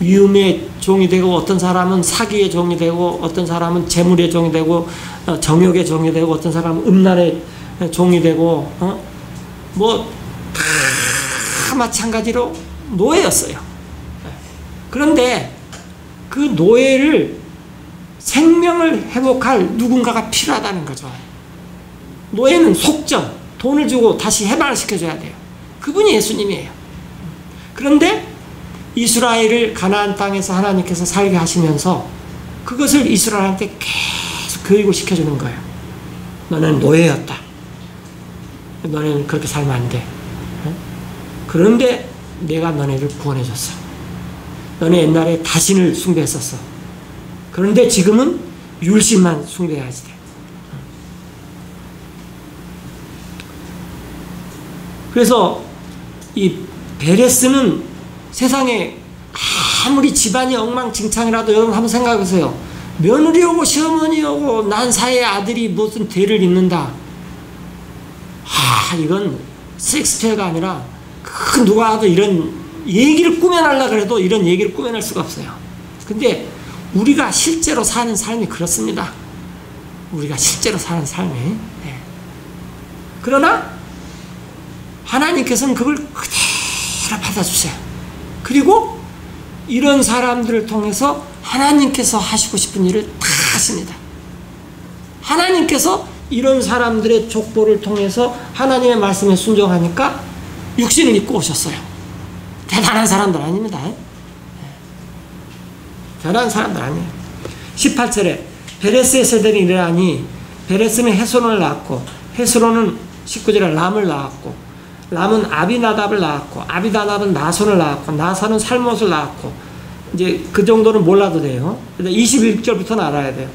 위음의 종이 되고, 어떤 사람은 사기의 종이 되고, 어떤 사람은 재물의 종이 되고, 정욕의 종이 되고, 어떤 사람은 음란의 종이 되고, 다 마찬가지로 노예였어요. 그런데 그 노예를 생명을 회복할 누군가가 필요하다는 거죠. 노예는 속전, 돈을 주고 다시 해방을 시켜줘야 돼요. 그분이 예수님이에요. 그런데 이스라엘을 가나안 땅에서 하나님께서 살게 하시면서 그것을 이스라엘한테 계속 교육을 시켜주는 거예요. 너는 노예였다. 너는 그렇게 살면 안 돼. 그런데 내가 너네를 구원해줬어. 너네 옛날에 다신을 숭배했었어. 그런데 지금은 율신만 숭배해야지 돼. 그래서 이 베레스는 세상에 아무리 집안이 엉망진창이라도 여러분 한번 생각해 보세요. 며느리 오고 시어머니 오고 난 사이의 아들이 무슨 죄를 입는다. 이건 섹스페어가 아니라 누가 와도 이런 얘기를 꾸며내려고 해도 이런 얘기를 꾸며낼 수가 없어요. 근데 우리가 실제로 사는 삶이 그렇습니다. 우리가 실제로 사는 삶이. 네. 그러나 하나님께서는 그걸 그대로 받아주세요. 그리고 이런 사람들을 통해서 하나님께서 하시고 싶은 일을 다 하십니다. 하나님께서 이런 사람들의 족보를 통해서 하나님의 말씀에 순종하니까 육신을 입고 오셨어요. 대단한 사람들 아닙니다. 대단한 사람들 아니에요. 18절에 베레스의 세대는 이러하니 베레스는 헤스론을 낳았고 헤스론은 19절에 람을 낳았고 람은 아비나답을 낳았고 아비나답은 나손을 낳았고 나손은 살못을 낳았고 이제 그 정도는 몰라도 돼요. 21절부터는 알아야 돼요.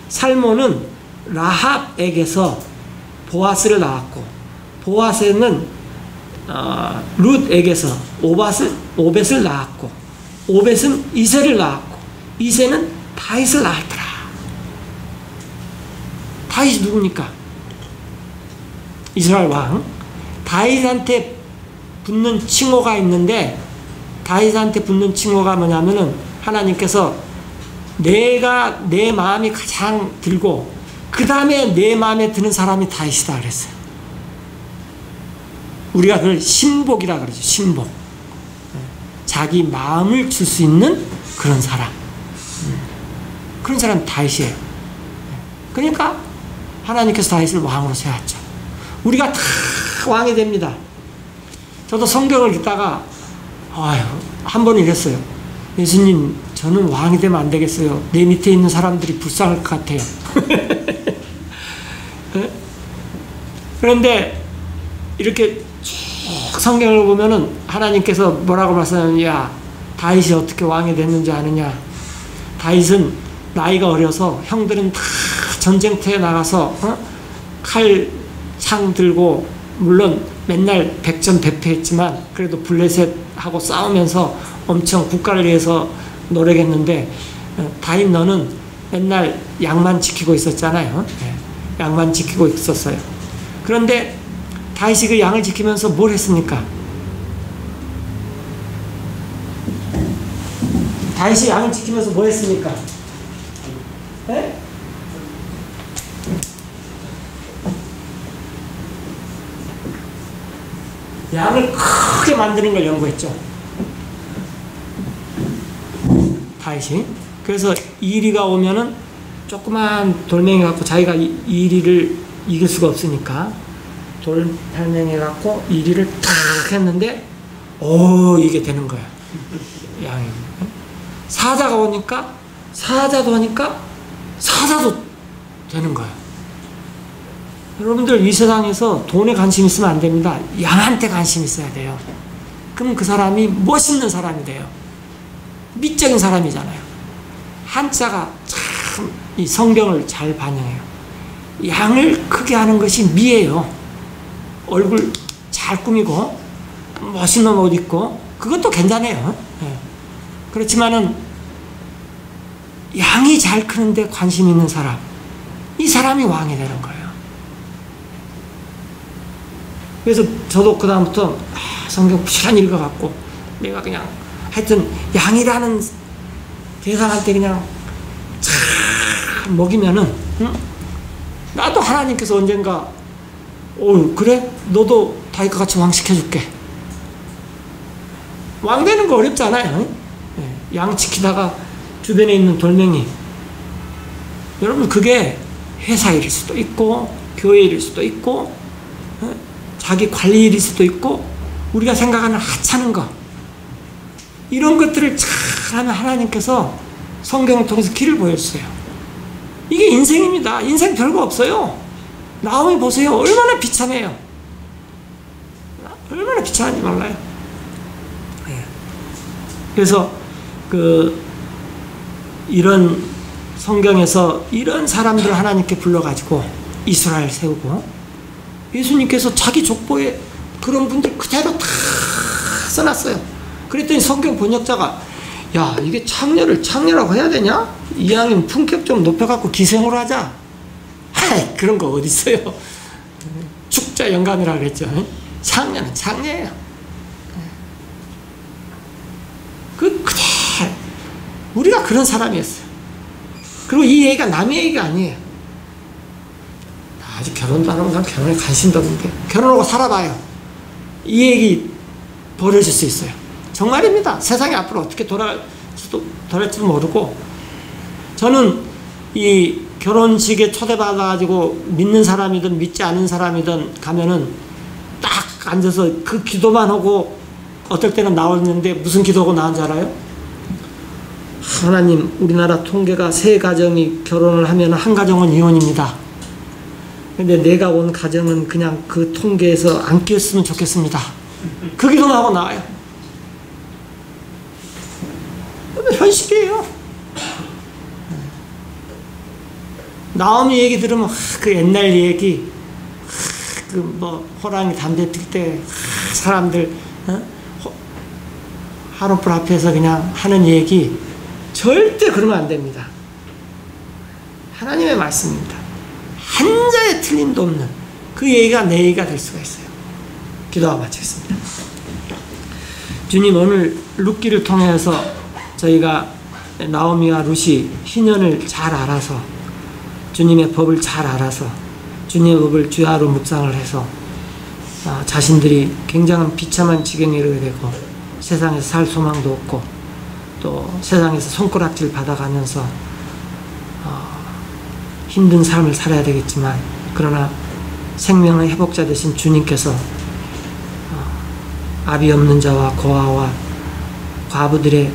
살몬은 라합에게서 보아스를 낳았고 보아스는 룻에게서 오벳을 낳았고 오벳은 이새를 낳았고 이새는 다윗을 낳았더라. 다윗이 누굽니까? 이스라엘 왕. 다윗한테 붙는 칭호가 있는데 다윗한테 붙는 칭호가 뭐냐면은 하나님께서 내가 내 마음이 가장 들고 그 다음에 내 마음에 드는 사람이 다윗이다 그랬어요. 우리가 그걸 신복이라 그러죠. 신복. 자기 마음을 줄 수 있는 그런 사람. 그런 사람이 다윗이에요. 그러니까 하나님께서 다윗을 왕으로 세웠죠. 우리가 다 왕이 됩니다. 저도 성경을 읽다가 한 번은 이랬어요. 예수님, 저는 왕이 되면 안 되겠어요. 내 밑에 있는 사람들이 불쌍할 것 같아요. 그런데 이렇게 쭉 성경을 보면은 하나님께서 뭐라고 말씀하느냐, 다윗이 어떻게 왕이 됐는지 아느냐. 다윗은 나이가 어려서 형들은 다 전쟁터에 나가서 칼, 창 들고 물론 맨날 백전백패했지만 그래도 블레셋하고 싸우면서 엄청 국가를 위해서 노력했는데 다윗 너는 맨날 양만 지키고 있었잖아요. 양만 지키고 있었어요. 그런데 다윗이 그 양을 지키면서 뭘 했습니까? 다윗이 양을 지키면서 뭘 했습니까? 네? 양을 크게 만드는 걸 연구했죠. 다윗이. 그래서 이리가 오면은 조그만 돌멩이 갖고 자기가 이리를 이길 수가 없으니까 돌팔명해 갖고 이리를 탁 했는데 이게 되는 거야. 양이. 사자가 오니까 사자도 하니까 사자도 되는 거야. 여러분들 이 세상에서 돈에 관심 있으면 안 됩니다. 양한테 관심 있어야 돼요. 그럼 그 사람이 멋있는 사람이 돼요. 미적인 사람이잖아요. 한자가 참 이 성경을 잘 반영해요. 양을 크게 하는 것이 미예요. 얼굴 잘 꾸미고 멋있는 옷 입고 그것도 괜찮아요. 네. 그렇지만은 양이 잘 크는데 관심 있는 사람, 이 사람이 왕이 되는 거예요. 그래서 저도 그 다음부터 성경 부지런히 읽어갖고 내가 그냥 하여튼 양이라는 대상한테 그냥 참 먹이면은 나도 하나님께서 언젠가 그래? 너도 다윗과 같이 왕 시켜줄게. 왕 되는 거 어렵잖아요. 양 지키다가 주변에 있는 돌멩이, 여러분 그게 회사 일일 수도 있고 교회 일일 수도 있고 자기 관리 일일 수도 있고 우리가 생각하는 하찮은 거 이런 것들을 잘하면 하나님께서 성경을 통해서 길을 보여주세요. 이게 인생입니다. 인생 별거 없어요. 나오미 보세요. 얼마나 비참해요. 얼마나 비참한지 몰라요. 네. 그래서 이런 성경에서 이런 사람들을 하나님께 불러가지고 이스라엘 세우고, 예수님께서 자기 족보에 그런 분들 그대로 다 써놨어요. 그랬더니 성경 번역자가, 야, 이게 창녀라고 해야 되냐? 이왕이면 품격 좀 높여갖고 기생으로 하자. 하이, 그런 거 어디 있어요? 축자 영감이라고 그랬죠. 창녀는 창녀예요. 그대로 우리가 그런 사람이었어요. 그리고 이 얘기가 남의 얘기가 아니에요. 아직 결혼도 안 하고 난 결혼에 관심도 없는데 결혼하고 살아봐요. 이 얘기 벌어질 수 있어요. 정말입니다. 세상이 앞으로 어떻게 돌아갈지도 모르고, 저는 이 결혼식에 초대받아가지고 믿는 사람이든 믿지 않은 사람이든 가면은 딱 앉아서 그 기도만 하고, 어떨 때는 나오는데 무슨 기도하고 나온 줄 알아요? 하나님, 우리나라 통계가 3가정이 결혼을 하면 1가정은 이혼입니다. 근데 내가 온 가정은 그냥 그 통계에서 안 끼었으면 좋겠습니다. 그 기도만 하고 나와요. 현실이에요. 나오미 얘기 들으면 그 옛날 얘기, 그 뭐 호랑이 담배 필 때 사람들 하룻불 앞에서 그냥 하는 얘기, 절대 그러면 안 됩니다. 하나님의 말씀입니다. 한자의 틀림도 없는 그 얘기가 내 얘기가 될 수가 있어요. 기도하고 마치겠습니다. 주님, 오늘 룻기를 통해서 저희가 나오미와 룻이 희년을 잘 알아서, 주님의 법을 잘 알아서 주님의 법을 주야로 묵상을 해서 자신들이 굉장한 비참한 지경에 이르게 되고, 세상에서 살 소망도 없고, 또 세상에서 손가락질 받아가면서 힘든 삶을 살아야 되겠지만, 그러나 생명의 회복자 되신 주님께서 아비 없는 자와 고아와 과부들의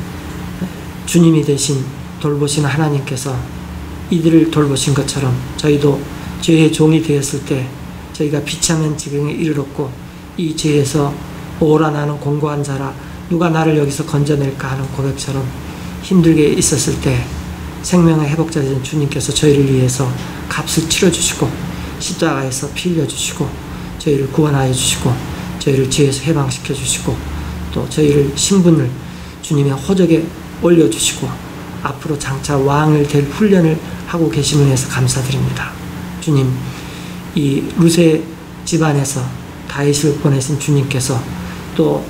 주님이 되신 돌보시는 하나님께서 이들을 돌보신 것처럼, 저희도 죄의 종이 되었을 때 저희가 비참한 지경에 이르렀고, 이 죄에서 오라 나는 공고한 자라, 누가 나를 여기서 건져낼까 하는 고백처럼 힘들게 있었을 때 생명의 회복자 되신 주님께서 저희를 위해서 값을 치러주시고, 십자가에서 피 흘려주시고, 저희를 구원하여 주시고, 저희를 죄에서 해방시켜 주시고, 또 저희를 신분을 주님의 호적에 올려주시고, 앞으로 장차 왕을 될 훈련을 하고 계심을 해서 감사드립니다. 주님, 이 룻의 집안에서 다윗을 보내신 주님께서 또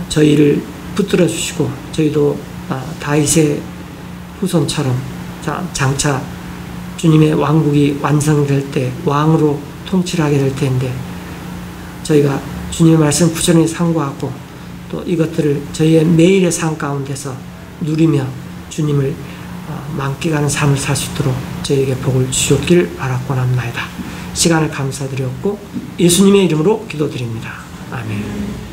저희를 붙들어 주시고, 저희도 다윗의 후손처럼 장차 주님의 왕국이 완성될 때 왕으로 통치를 하게 될 텐데, 저희가 주님의 말씀 부지런히 상고하고, 또 이것들을 저희의 매일의 삶 가운데서 누리며 주님을 만끽하는 삶을 살 수 있도록 저희에게 복을 주셨길 바라고나옵나이다. 시간을 감사드렸고 예수님의 이름으로 기도드립니다. 아멘.